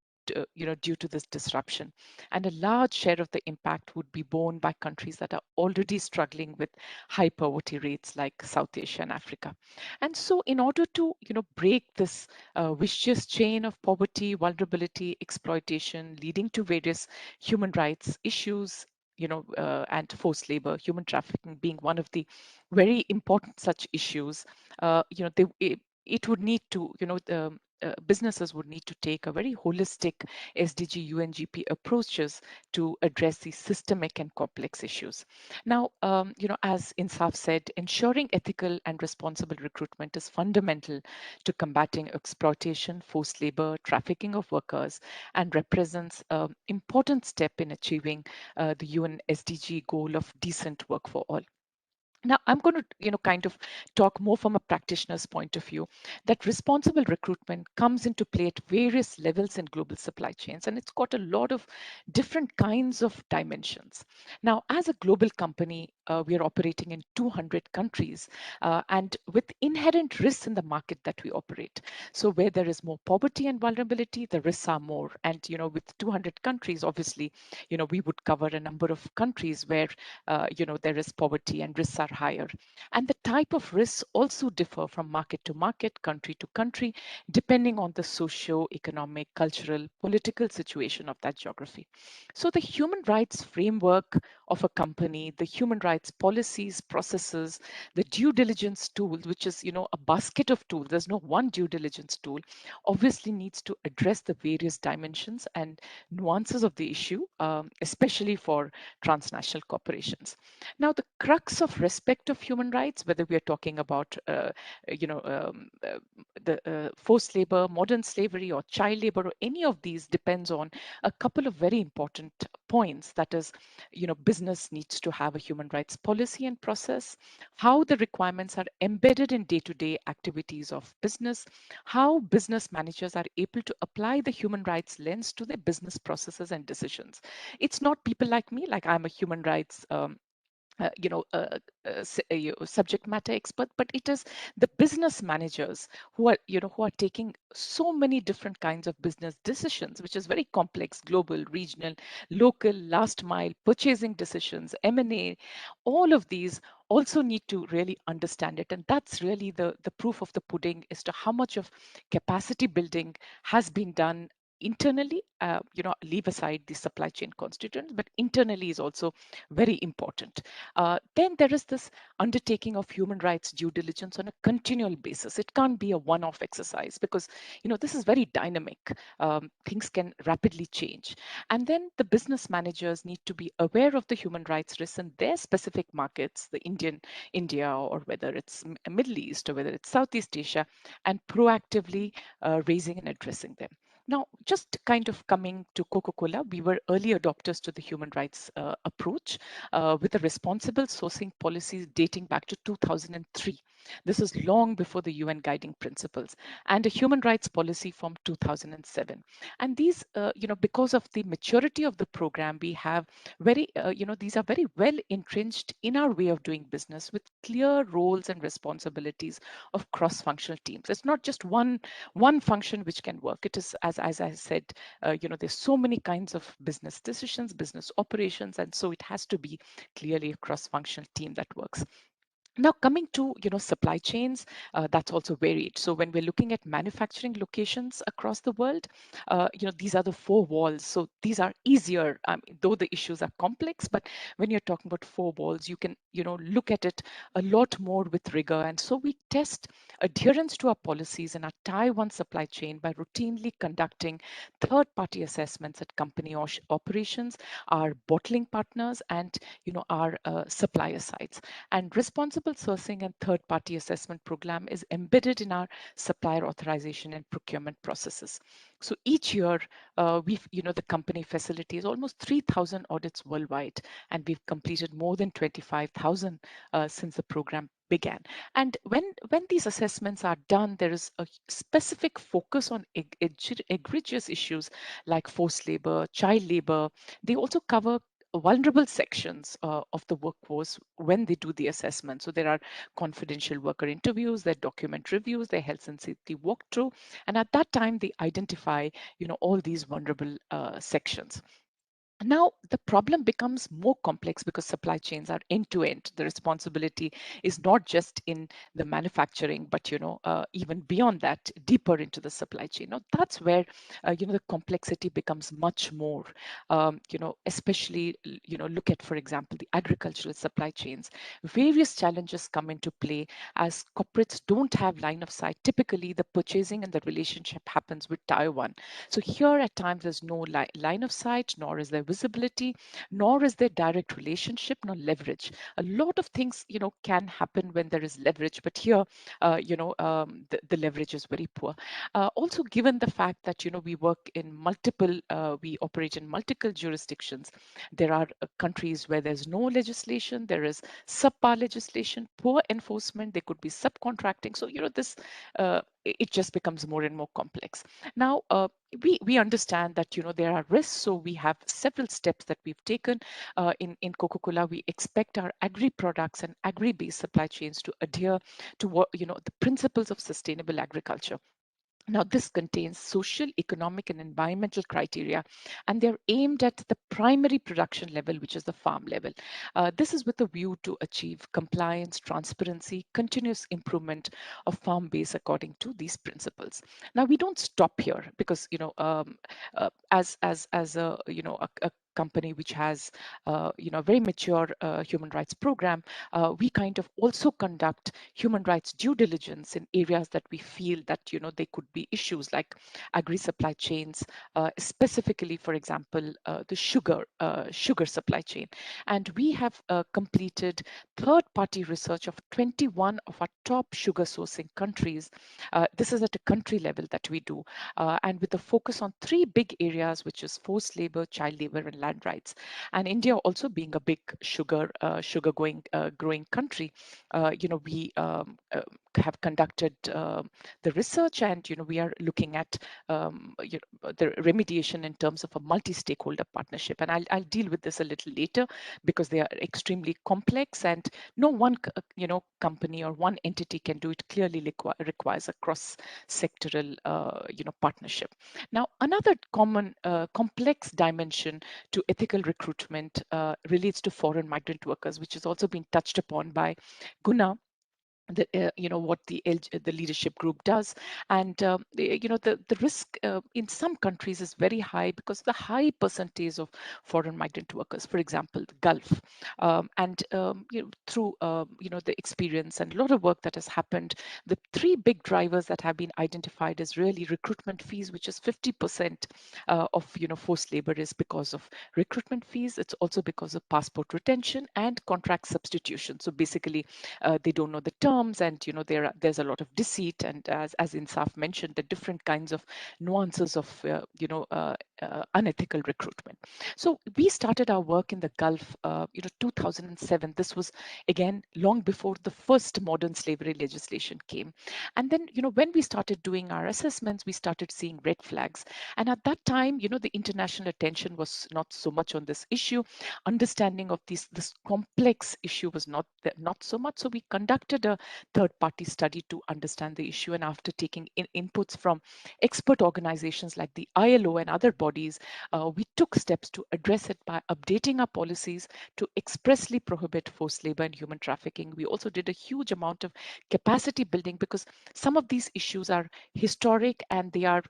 due to this disruption, and a large share of the impact would be borne by countries that are already struggling with high poverty rates like South Asia and Africa. And so, in order to break this vicious chain of poverty, vulnerability, exploitation, leading to various human rights issues, and forced labor, human trafficking being one of the very important such issues, it would need to, businesses would need to take a very holistic SDG UNGP approaches to address these systemic and complex issues. Now, as Insaf said, ensuring ethical and responsible recruitment is fundamental to combating exploitation, forced labor, trafficking of workers, and represents an important step in achieving the UN SDG goal of decent work for all. Now, I'm going to, kind of talk more from a practitioner's point of view that responsible recruitment comes into play at various levels in global supply chains, and it's got a lot of different kinds of dimensions. Now, as a global company, we are operating in 200 countries and with inherent risks in the market that we operate. So where there is more poverty and vulnerability, the risks are more. And, with 200 countries, obviously, we would cover a number of countries where, there is poverty and risks are higher. And the type of risks also differ from market to market, country to country, depending on the socio-economic, cultural, political situation of that geography. So the human rights framework of a company, the human rights policies, processes, the due diligence tool, which is, a basket of tools, there's no one due diligence tool, obviously needs to address the various dimensions and nuances of the issue, especially for transnational corporations. Now, the crux of respect of human rights, whether we are talking about, the forced labor, modern slavery, or child labor, or any of these, depends on a couple of very important points. That is, business needs to have a human rights policy and process, how the requirements are embedded in day-to-day activities of business, how business managers are able to apply the human rights lens to their business processes and decisions. It's not people like me, like I'm a human rights subject matter expert, but it is the business managers who are taking so many different kinds of business decisions, which is very complex: global, regional, local, last mile, purchasing decisions, M&A. All of these also need to really understand it, and that's really the proof of the pudding as to how much of capacity building has been done internally. Leave aside the supply chain constituents, but internally is also very important. Then there is this undertaking of human rights due diligence on a continual basis. It can't be a one-off exercise because, this is very dynamic. Things can rapidly change. And then the business managers need to be aware of the human rights risks in their specific markets, the India, or whether it's Middle East, or whether it's Southeast Asia, and proactively raising and addressing them. Now, just kind of coming to Coca-Cola, we were early adopters to the human rights approach with a responsible sourcing policies dating back to 2003. This is long before the UN guiding principles, and a human rights policy from 2007. And these, because of the maturity of the program, we have very, these are very well entrenched in our way of doing business with clear roles and responsibilities of cross-functional teams. It's not just one function which can work. It is, as I said, there's so many kinds of business decisions, business operations, and so it has to be clearly a cross-functional team that works. Now, coming to supply chains, that's also varied. So when we're looking at manufacturing locations across the world, these are the four walls. So these are easier, though the issues are complex. But when you're talking about four walls, you can look at it a lot more with rigor. And so we test adherence to our policies in our Tier 1 supply chain by routinely conducting third-party assessments at company operations, our bottling partners, and our supplier sites. And responsible sourcing and third-party assessment program is embedded in our supplier authorization and procurement processes. So each year, the company facilitates almost 3,000 audits worldwide, and we've completed more than 25,000 since the program began. And when these assessments are done, there is a specific focus on egregious issues like forced labor, child labor. They also cover vulnerable sections of the workforce when they do the assessment. So there are confidential worker interviews, their document reviews, their health and safety walkthrough, and at that time they identify all these vulnerable sections. Now, the problem becomes more complex because supply chains are end-to-end. The responsibility is not just in the manufacturing, but even beyond that, deeper into the supply chain. Now, that's where the complexity becomes much more. Especially look at, for example, the agricultural supply chains. Various challenges come into play as corporates don't have line of sight. Typically, the purchasing and the relationship happens with Tier 1. So here at times there's no line of sight, nor is there visibility, nor is there direct relationship, nor leverage. A lot of things, can happen when there is leverage, but here, the leverage is very poor. Also, given the fact that, we work in we operate in multiple jurisdictions, there are countries where there's no legislation, there is subpar legislation, poor enforcement, there could be subcontracting. So, it just becomes more and more complex. Now, we understand that there are risks, so we have several steps that we've taken in Coca-Cola. We expect our agri products and agri-based supply chains to adhere to what the principles of sustainable agriculture. Now, this contains social, economic, and environmental criteria, and they're aimed at the primary production level, which is the farm level. This is with a view to achieve compliance, transparency, continuous improvement of farm base according to these principles. Now, we don't stop here because, as a company which has a very mature human rights program, we kind of also conduct human rights due diligence in areas that we feel that there could be issues like agri supply chains, specifically, for example, the sugar supply chain. And we have completed third-party research of 21 of our top sugar sourcing countries. This is at a country level that we do, and with a focus on 3 big areas, which is forced labor, child labor, and land rights. And India also being a big sugar growing country, we have conducted the research, and we are looking at the remediation in terms of a multi-stakeholder partnership. And I'll deal with this a little later because they are extremely complex, and no one company or one entity can do it. Clearly requires a cross-sectoral partnership. Now, another common complex dimension to ethical recruitment relates to foreign migrant workers, which has also been touched upon by Guna. What the leadership group does, and the risk in some countries is very high because of the high percentage of foreign migrant workers. For example, the Gulf, and through the experience and a lot of work that has happened, the 3 big drivers that have been identified is really recruitment fees, which is 50% of forced labor is because of recruitment fees. It's also because of passport retention and contract substitution. So basically, they don't know the terms, and there's a lot of deceit, and as Insaf mentioned, the different kinds of nuances of unethical recruitment. So we started our work in the Gulf 2007. This was again long before the first modern slavery legislation came. And then when we started doing our assessments, we started seeing red flags, and at that time the international attention was not so much on this issue. Understanding of this complex issue was not so much. So we conducted a third-party study to understand the issue, and after taking inputs from expert organizations like the ILO and other bodies, we took steps to address it by updating our policies to expressly prohibit forced labor and human trafficking. We also did a huge amount of capacity building because some of these issues are historic and they are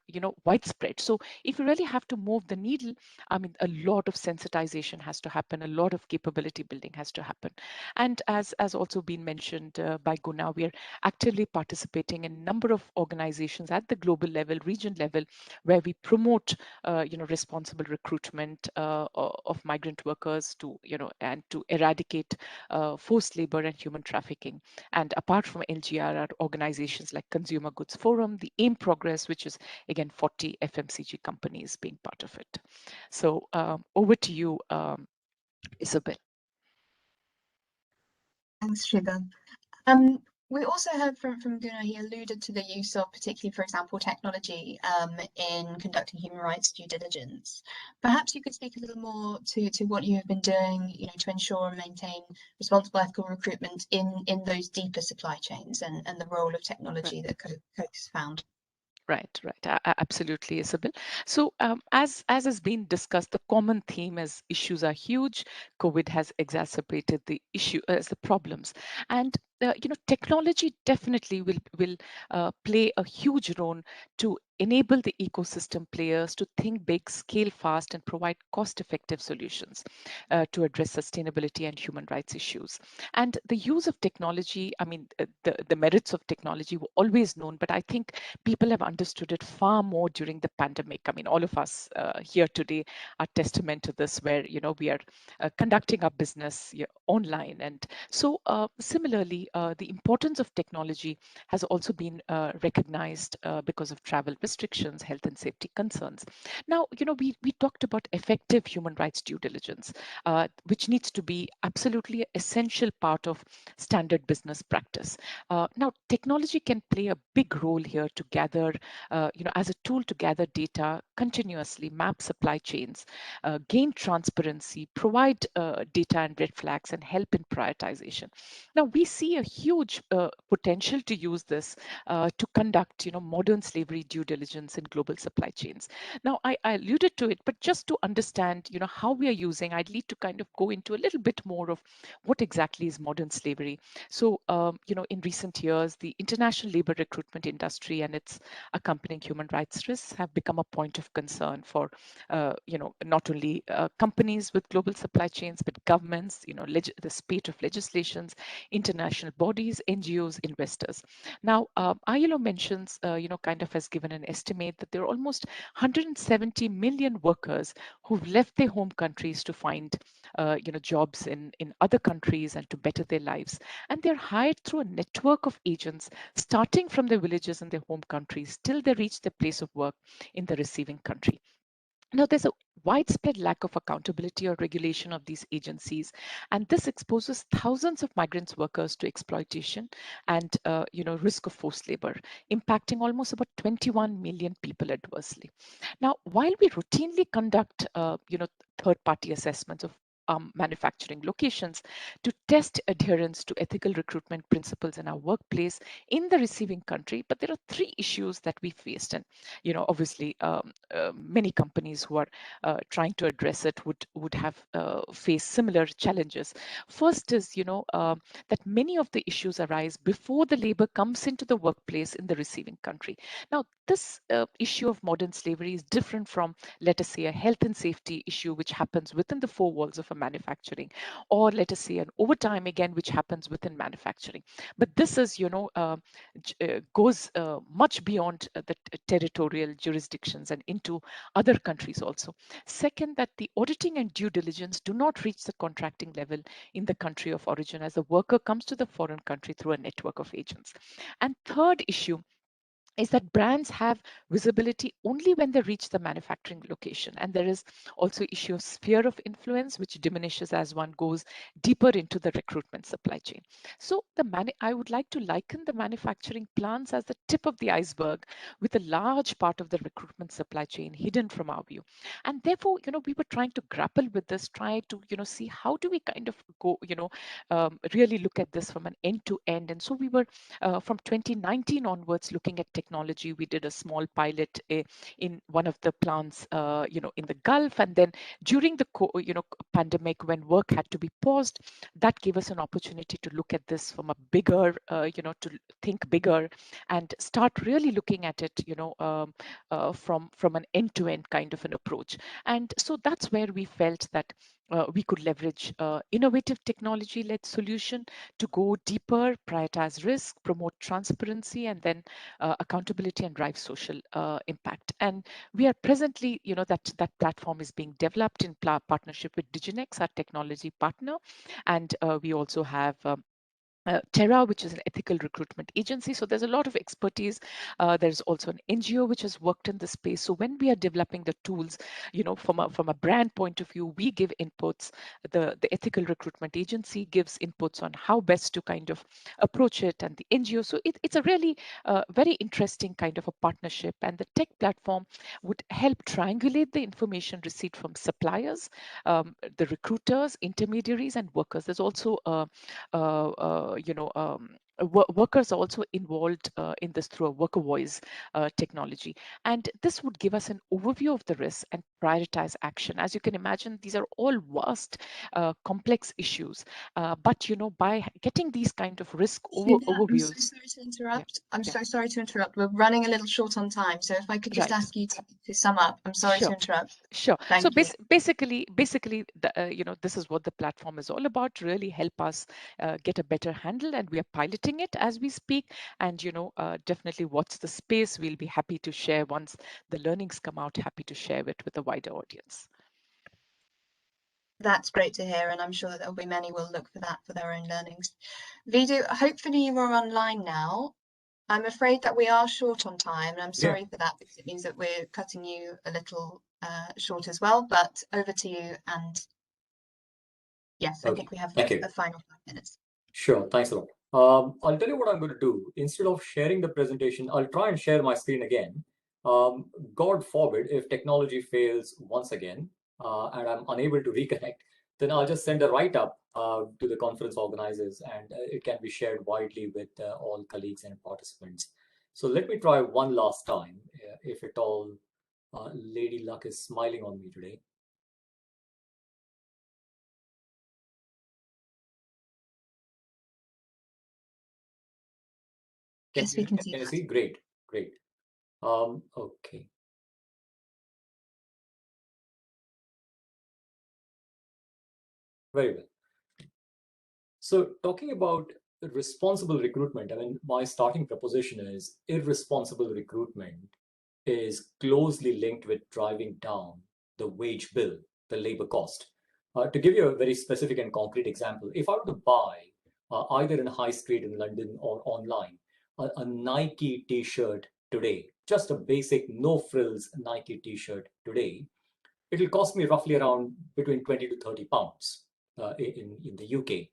widespread. So if you really have to move the needle, I mean, a lot of sensitization has to happen, a lot of capability building has to happen. And as also been mentioned by Guna, we are actively participating in a number of organizations at the global level, region level, where we promote responsible recruitment of migrant workers to and to eradicate forced labor and human trafficking. And apart from LGR, are organizations like Consumer Goods Forum, the AIM Progress, which is again 40 FMCG companies being part of it. So over to you, Isabel.
Thanks, Shiva. We also heard from Gunnar, he alluded to the use of, particularly, for example, technology in conducting human rights due diligence. Perhaps you could speak a little more to what you have been doing, to ensure and maintain responsible ethical recruitment in those deeper supply chains and the role of technology that Coke has found.
Right, right. Absolutely, Isabel. So, as has been discussed, the common theme is issues are huge. COVID has exacerbated the issue as the problems, and technology definitely will play a huge role to enable the ecosystem players to think big, scale fast, and provide cost-effective solutions to address sustainability and human rights issues. And the use of technology, I mean, the merits of technology were always known, but I think people have understood it far more during the pandemic. I mean, all of us here today are testament to this, where we are conducting our business online, and so similarly, the importance of technology has also been recognized because of travel restrictions, health and safety concerns. Now, we talked about effective human rights due diligence, which needs to be absolutely an essential part of standard business practice. Now, technology can play a big role here to gather, as a tool to gather data continuously, map supply chains, gain transparency, provide data and red flags, and help in prioritization. Now, we see a huge potential to use this to conduct, modern slavery due diligence in global supply chains. Now, I alluded to it, but just to understand, how we are using, I'd need to kind of go into a little bit more of what exactly is modern slavery. So, in recent years, the international labor recruitment industry and its accompanying human rights risks have become a point of concern for, not only companies with global supply chains, but governments, the spate of legislations, international bodies, NGOs, investors. Now, ILO mentions, kind of has given an estimate that there are almost 170 million workers who've left their home countries to find, jobs in other countries and to better their lives. And they're hired through a network of agents, starting from their villages in their home countries till they reach their place of work in the receiving country. Now, there's a widespread lack of accountability or regulation of these agencies, and this exposes thousands of migrants workers to exploitation and, risk of forced labor, impacting almost about 21 million people adversely. Now, while we routinely conduct, third-party assessments of manufacturing locations to test adherence to ethical recruitment principles in our workplace in the receiving country, but there are three issues that we faced, and obviously many companies who are trying to address it would have faced similar challenges. First is that many of the issues arise before the labor comes into the workplace in the receiving country. Now, this issue of modern slavery is different from, let us say, a health and safety issue which happens within the four walls of a manufacturing, or let us say an overtime again which happens within manufacturing. But this is goes much beyond the territorial jurisdictions and into other countries also. Second, that the auditing and due diligence do not reach the contracting level in the country of origin, as the worker comes to the foreign country through a network of agents. And third issue is that brands have visibility only when they reach the manufacturing location. And there is also issue of sphere of influence, which diminishes as one goes deeper into the recruitment supply chain. So I would like to liken the manufacturing plants as the tip of the iceberg, with a large part of the recruitment supply chain hidden from our view. And therefore, we were trying to grapple with this, try to, see how do we kind of go, really look at this from an end to end. And so we were from 2019 onwards looking at technology. We did a small pilot in one of the plants, in the Gulf, and then during the pandemic, when work had to be paused, that gave us an opportunity to look at this from a bigger, to think bigger and start really looking at it, from an end-to-end kind of an approach. And so that's where we felt that we could leverage innovative technology-led solution to go deeper, prioritize risk, promote transparency, and then accountability and drive social impact. And we are presently, that platform is being developed in partnership with Diligence, our technology partner. And we also have Terra, which is an ethical recruitment agency. So there's a lot of expertise. There's also an NGO which has worked in this space. So when we are developing the tools, from a brand point of view, we give inputs. The ethical recruitment agency gives inputs on how best to kind of approach it, and the NGO. So it's a really very interesting kind of a partnership. And the tech platform would help triangulate the information received from suppliers, the recruiters, intermediaries, and workers. There's also workers are also involved in this through a worker voice technology. And this would give us an overview of the risks and prioritize action. As you can imagine, these are all vast, complex issues. But, by getting these kind of risk
Sheila, I'm
overviews.
so sorry to interrupt. I'm
yeah.
so sorry to interrupt. We're running a little short on time. So if I could just
Right.
ask you to sum up. I'm sorry to
Sure.
interrupt.
Sure.
Thank
So
you.
basically, this is what the platform is all about, to really help us get a better handle, and we are piloting it as we speak. And, definitely watch the space. We'll be happy to share once the learnings come out, happy to share it with a wider audience.
That's great to hear, and I'm sure that there'll be many will look for that for their own learnings. Vidu, hopefully you are online now. I'm afraid that we are short on time, and I'm sorry for that, because it means that we're cutting you a little short as well. But over to you, and yes, I
Okay,
think we have
thank you.
a final 5 minutes.
Sure, thanks a lot. I'll tell you what I'm going to do. Instead of sharing the presentation, I'll try and share my screen again. God forbid if technology fails once again and I'm unable to reconnect, then I'll just send a write-up to the conference organizers, and it can be shared widely with all colleagues and participants. So let me try one last time, if at all Lady Luck is smiling on me today.
Yes, we can see
Can you
that.
see? Great, great. Okay. Very well. So talking about responsible recruitment, I mean, my starting proposition is irresponsible recruitment is closely linked with driving down the wage bill, the labor cost. To give you a very specific and concrete example, if I were to buy either in a high street in London or online, a Nike t-shirt today, just a basic no frills Nike t-shirt today, it'll cost me roughly around between 20 to 30 pounds in the UK.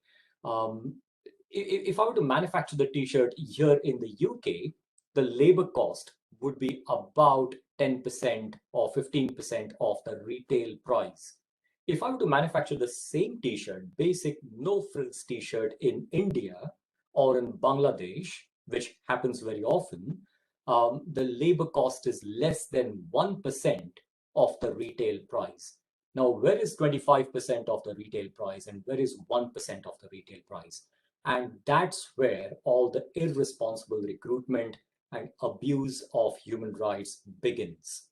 If I were to manufacture the t-shirt here in the UK, the labor cost would be about 10% or 15% of the retail price. If I were to manufacture the same t-shirt, basic no frills t-shirt in India or in Bangladesh, which happens very often, the labor cost is less than 1% of the retail price. Now, where is 25% of the retail price and where is 1% of the retail price? And that's where all the irresponsible recruitment and abuse of human rights begins.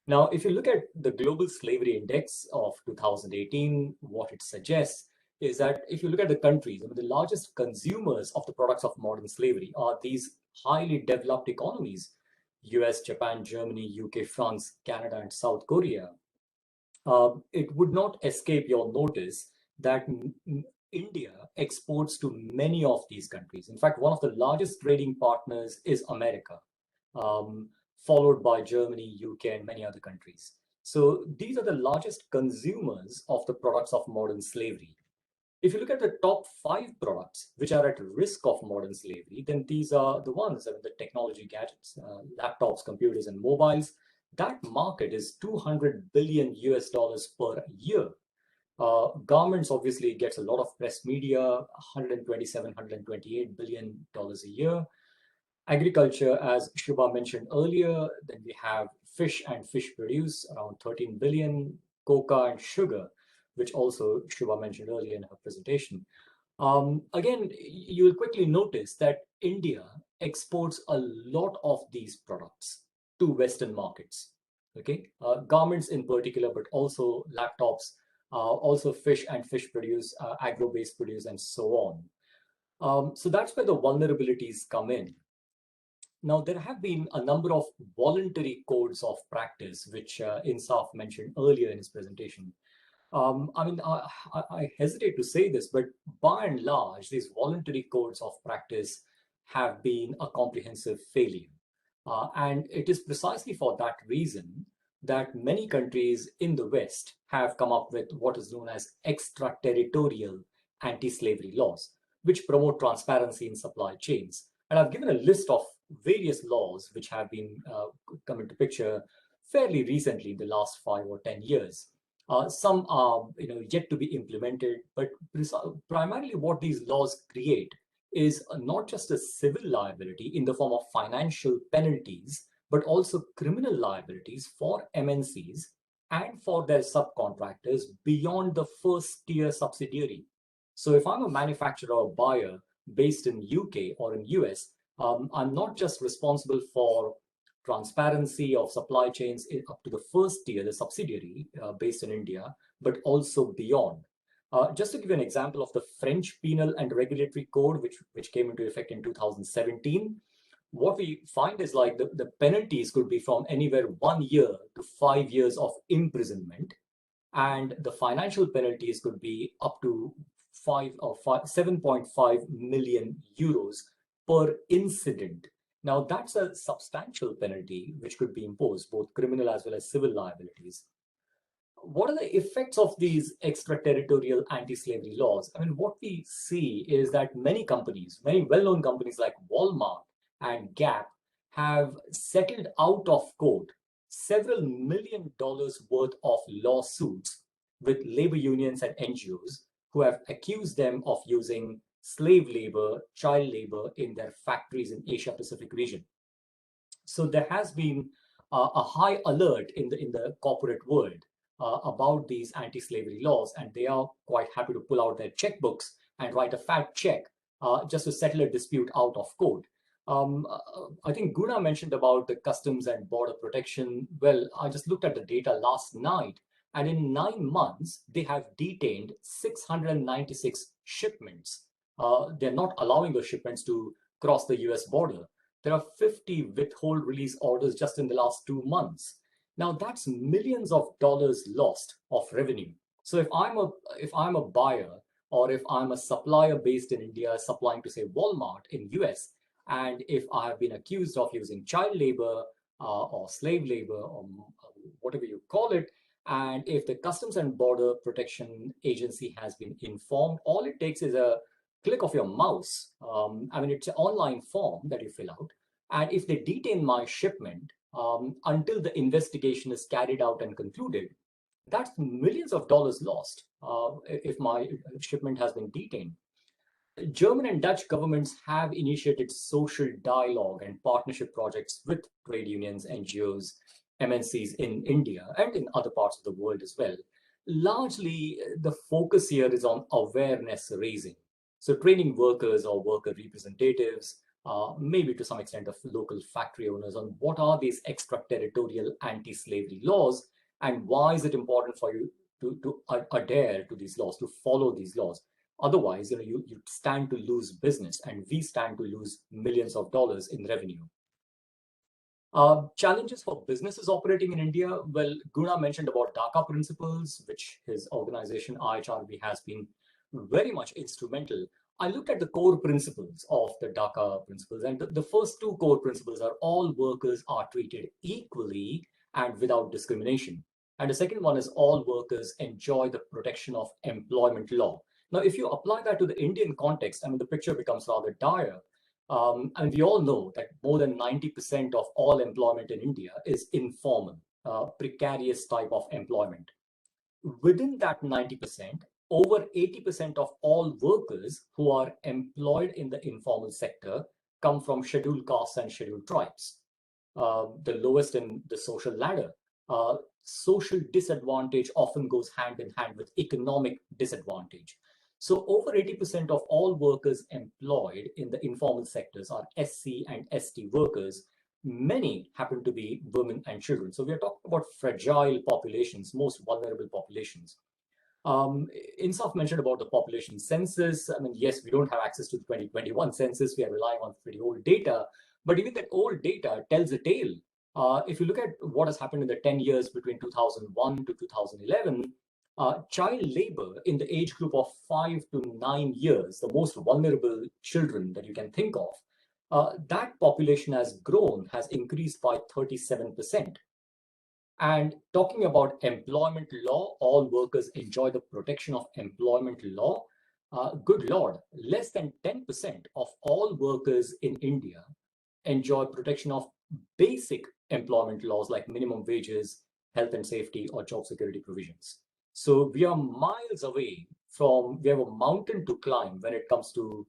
Now, if you look at the Global Slavery Index of 2018, what it suggests is that if you look at the countries, the largest consumers of the products of modern slavery are these highly developed economies: US, Japan, Germany, UK, France, Canada, and South Korea. It would not escape your notice that India exports to many of these countries. In fact, one of the largest trading partners is America, followed by Germany, UK, and many other countries. So these are the largest consumers of the products of modern slavery. If you look at the top 5 products which are at risk of modern slavery, then these are the ones, the technology gadgets, laptops, computers, and mobiles. That market is 200 billion US dollars per year. Garments obviously gets a lot of press media, 127, 128 billion dollars a year. Agriculture, as Shubha mentioned earlier, then we have fish and fish produce, around 13 billion, coca and sugar, which also Shubha mentioned earlier in her presentation. Again, you will quickly notice that India exports a lot of these products to Western markets. Okay, garments in particular, but also laptops, also fish and fish produce, agro-based produce, and so on. So that's where the vulnerabilities come in. Now, there have been a number of voluntary codes of practice, which Insaf mentioned earlier in his presentation. I hesitate to say this, but by and large, these voluntary codes of practice have been a comprehensive failure. And it is precisely for that reason that many countries in the West have come up with what is known as extraterritorial anti-slavery laws, which promote transparency in supply chains. And I've given a list of various laws which have been come into picture fairly recently in the last 5 or 10 years. Some are yet to be implemented, but primarily what these laws create is not just a civil liability in the form of financial penalties, but also criminal liabilities for MNCs and for their subcontractors beyond the first tier subsidiary. So if I'm a manufacturer or buyer based in UK or in US, I'm not just responsible for transparency of supply chains up to the first tier, the subsidiary based in India, but also beyond. Just to give you an example of the French Penal and Regulatory Code, which came into effect in 2017, what we find is like the penalties could be from anywhere 1 year to 5 years of imprisonment, and the financial penalties could be up to 7.5 million euros per incident. Now that's a substantial penalty which could be imposed, both criminal as well as civil liabilities. What are the effects of these extraterritorial anti-slavery laws? I mean, what we see is that many companies, many well-known companies like Walmart and Gap, have settled out of court several $1 million worth of lawsuits with labor unions and NGOs who have accused them of using slave labor, child labor in their factories in Asia Pacific region. So there has been a high alert in the corporate world about these anti-slavery laws, and they are quite happy to pull out their checkbooks and write a fat check just to settle a dispute out of court. I think Guna mentioned about the customs and border protection. Well, I just looked at the data last night, and in 9 months, they have detained 696 shipments. They're not allowing those shipments to cross the US border. There are 50 withhold release orders just in the last 2 months. Now that's millions of dollars lost of revenue. So if I'm a buyer, or if I'm a supplier based in India supplying to say Walmart in US, and if I have been accused of using child labor or slave labor or whatever you call it, and if the Customs and Border Protection Agency has been informed, all it takes is a click of your mouse. I mean, it's an online form that you fill out. And if they detain my shipment until the investigation is carried out and concluded, that's millions of dollars lost if my shipment has been detained. German and Dutch governments have initiated social dialogue and partnership projects with trade unions, NGOs, MNCs in India and in other parts of the world as well. Largely, the focus here is on awareness raising. So training workers or worker representatives, maybe to some extent of local factory owners, on what are these extraterritorial anti-slavery laws and why is it important for you to adhere to these laws, to follow these laws. Otherwise, you stand to lose business, and we stand to lose millions of dollars in revenue. Challenges for businesses operating in India. Well, Guna mentioned about DACA principles, which his organization IHRB has been very much instrumental. I looked at the core principles of the DACA principles, and the first 2 core principles are all workers are treated equally and without discrimination. And the second one is all workers enjoy the protection of employment law. Now, if you apply that to the Indian context, I mean, the picture becomes rather dire. And we all know that more than 90% of all employment in India is informal, precarious type of employment. Within that 90%, over 80% of all workers who are employed in the informal sector come from scheduled castes and scheduled tribes, the lowest in the social ladder. Social disadvantage often goes hand in hand with economic disadvantage. So over 80% of all workers employed in the informal sectors are SC and ST workers. Many happen to be women and children. So we are talking about fragile populations, most vulnerable populations. Insaf mentioned about the population census. I mean, yes, we don't have access to the 2021 census. We are relying on pretty old data, but even that old data tells a tale. If you look at what has happened in the 10 years between 2001 to 2011, child labor in the age group of 5 to 9 years, the most vulnerable children that you can think of, that population has increased by 37%. And talking about employment law, all workers enjoy the protection of employment law. Good Lord, less than 10% of all workers in India enjoy protection of basic employment laws like minimum wages, health and safety, or job security provisions. So we are miles away from, we have a mountain to climb when it comes to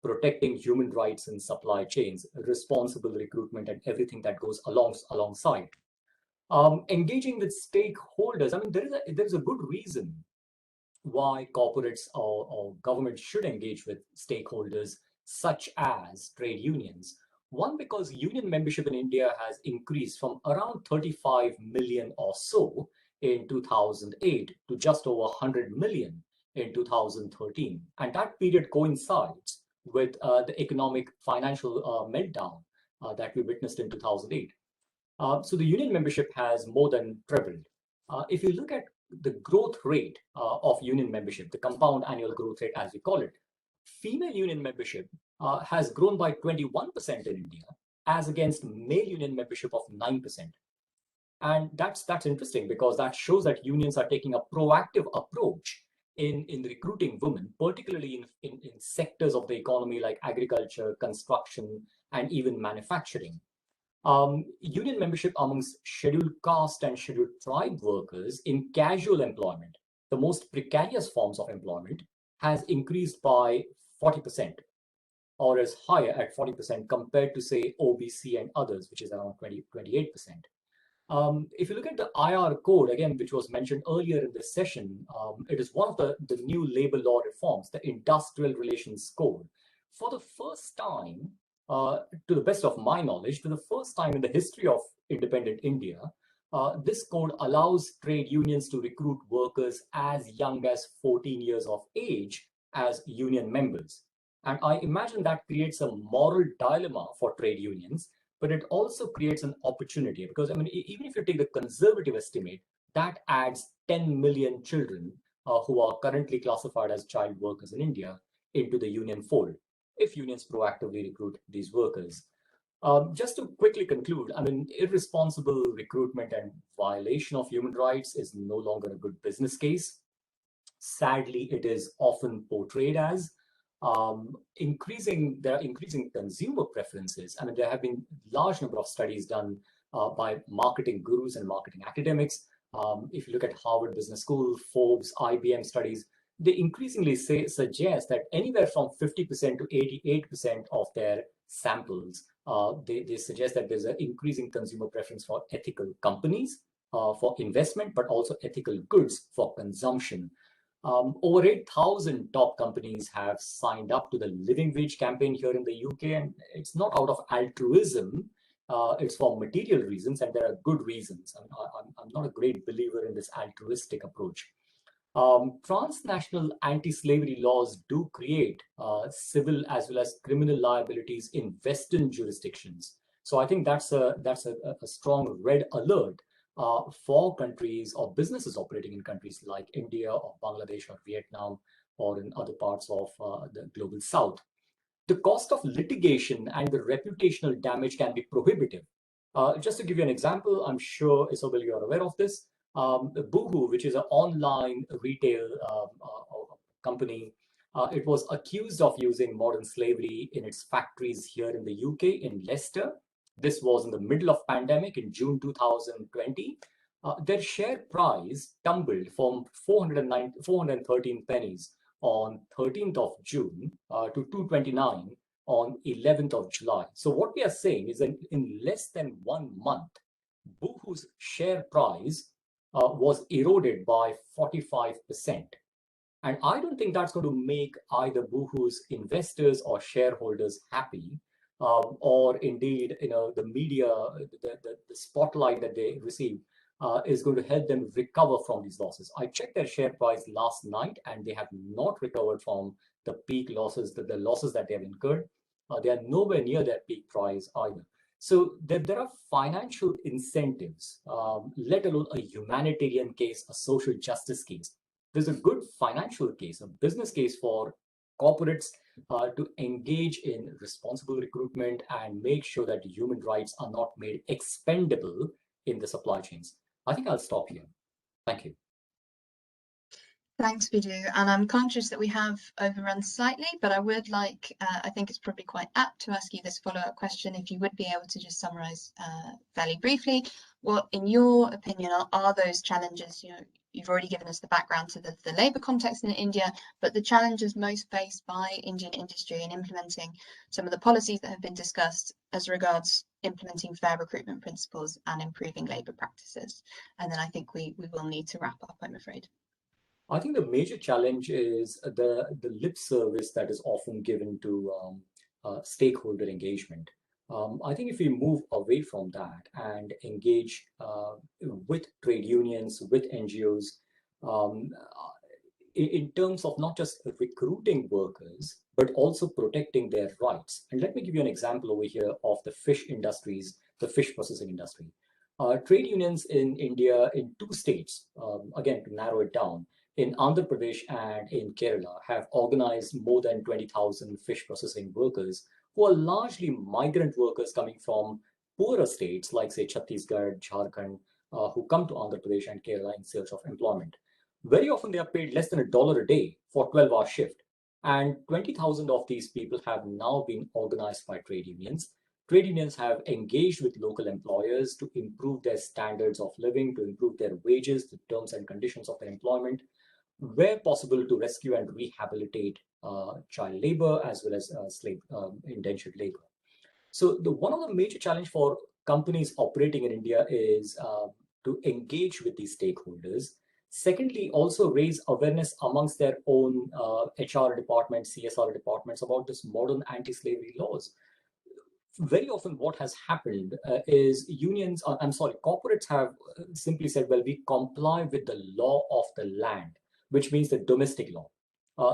protecting human rights in supply chains, responsible recruitment, and everything that goes alongside. Engaging with stakeholders, I mean, there's a good reason why corporates or governments should engage with stakeholders such as trade unions. One, because union membership in India has increased from around 35 million or so in 2008 to just over 100 million in 2013. And that period coincides with the economic financial meltdown that we witnessed in 2008. So the union membership has more than tripled. If you look at the growth rate of union membership, the compound annual growth rate as we call it, female union membership has grown by 21% in India as against male union membership of 9%. And that's interesting because that shows that unions are taking a proactive approach in recruiting women, particularly in sectors of the economy like agriculture, construction, and even manufacturing. Union membership amongst scheduled caste and scheduled tribe workers in casual employment, the most precarious forms of employment, has increased by 40% or is higher at 40% compared to, say, OBC and others, which is around 28%. If you look at the IR code, again, which was mentioned earlier in this session, it is one of the new labor law reforms, the Industrial Relations Code. For the first time, to the best of my knowledge, to the first time in the history of independent India, this code allows trade unions to recruit workers as young as 14 years of age as union members. And I imagine that creates a moral dilemma for trade unions, but it also creates an opportunity because, I mean, even if you take the conservative estimate, that adds 10 million children who are currently classified as child workers in India into the union fold, if unions proactively recruit these workers. Just to quickly conclude, I mean, irresponsible recruitment and violation of human rights is no longer a good business case. Sadly, it is often portrayed as there are increasing consumer preferences. I mean, there have been large number of studies done by marketing gurus and marketing academics. If you look at Harvard Business School, Forbes, IBM studies, they increasingly suggest that anywhere from 50% to 88% of their samples, they suggest that there's an increasing consumer preference for ethical companies for investment, but also ethical goods for consumption. Over 8,000 top companies have signed up to the Living Wage campaign here in the UK, and it's not out of altruism. It's for material reasons, and there are good reasons. I'm not a great believer in this altruistic approach. Transnational anti-slavery laws do create civil as well as criminal liabilities in Western jurisdictions. So I think that's a strong red alert for countries or businesses operating in countries like India or Bangladesh or Vietnam or in other parts of the global south. The cost of litigation and the reputational damage can be prohibitive. Just to give you an example, I'm sure, Isabel, you are aware of this. Boohoo, which is an online retail company, it was accused of using modern slavery in its factories here in the UK in Leicester. This was in the middle of pandemic in June 2020. Their share price tumbled from 413 pennies on 13th of June to 229 on 11th of July. So what we are saying is that in less than 1 month, Boohoo's share price was eroded by 45%. And I don't think that's going to make either Boohoo's investors or shareholders happy, or indeed, the media, the spotlight that they receive is going to help them recover from these losses. I checked their share price last night, and they have not recovered from the peak losses, the losses that they have incurred. They are nowhere near their peak price either. So there are financial incentives, let alone a humanitarian case, a social justice case. There's a good financial case, a business case for corporates to engage in responsible recruitment and make sure that human rights are not made expendable in the supply chains. I think I'll stop here. Thank you.
Thanks, Vidhu. And I'm conscious that we have overrun slightly, but I would like, I think it's probably quite apt to ask you this follow-up question, if you would be able to just summarize fairly briefly, what, in your opinion, are those challenges you've already given us the background to the labour context in India, but the challenges most faced by Indian industry in implementing some of the policies that have been discussed as regards implementing fair recruitment principles and improving labour practices. And then I think we will need to wrap up, I'm afraid.
I think the major challenge is the lip service that is often given to stakeholder engagement. I think if we move away from that and engage with trade unions, with NGOs, in terms of not just recruiting workers, but also protecting their rights. And let me give you an example over here of the fish industries, the fish processing industry. Trade unions in India in 2 states, again, to narrow it down, in Andhra Pradesh and in Kerala, have organized more than 20,000 fish processing workers who are largely migrant workers coming from poorer states like, say, Chhattisgarh, Jharkhand, who come to Andhra Pradesh and Kerala in search of employment. Very often they are paid less than $1 a day for 12-hour shift. And 20,000 of these people have now been organized by trade unions. Trade unions have engaged with local employers to improve their standards of living, to improve their wages, the terms and conditions of their employment, where possible to rescue and rehabilitate child labor as well as slave indentured labor. So one of the major challenge for companies operating in India is to engage with these stakeholders. Secondly, also raise awareness amongst their own HR departments, CSR departments about this modern anti-slavery laws. Very often what has happened is corporates have simply said, well, we comply with the law of the land, which means the domestic law.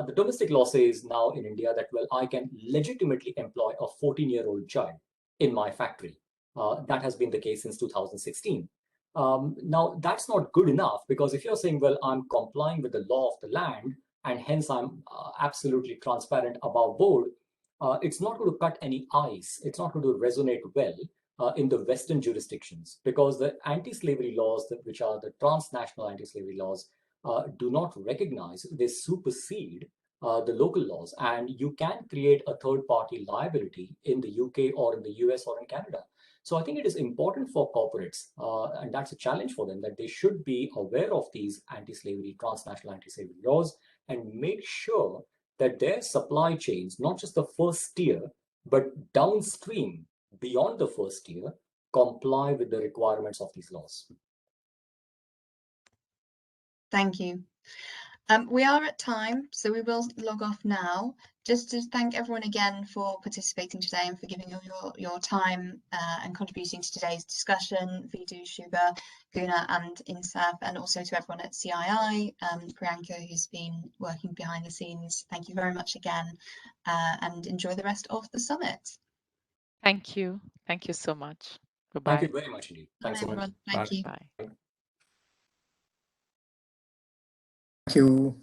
The domestic law says now in India that, well, I can legitimately employ a 14-year-old child in my factory. That has been the case since 2016. Now, that's not good enough, because if you're saying, well, I'm complying with the law of the land, and hence I'm absolutely transparent above board, it's not going to cut any ice. It's not going to resonate well in the Western jurisdictions, because the anti-slavery laws, which are the transnational anti-slavery laws, do not recognize, they supersede the local laws. And you can create a third-party liability in the UK or in the US or in Canada. So I think it is important for corporates, and that's a challenge for them, that they should be aware of these anti-slavery, transnational anti-slavery laws, and make sure that their supply chains, not just the first tier, but downstream, beyond the first tier, comply with the requirements of these laws.
Thank you. We are at time, so we will log off now. Just to thank everyone again for participating today and for giving your time and contributing to today's discussion. Vidu, Shubha, Guna and Insaf, and also to everyone at CII, Priyanka, who's been working behind the scenes. Thank you very much again, and enjoy the rest of the summit.
Thank you. Thank you so much. Goodbye.
Thank you very much indeed. Thanks so much.
Thank you.
Bye.
Thank you.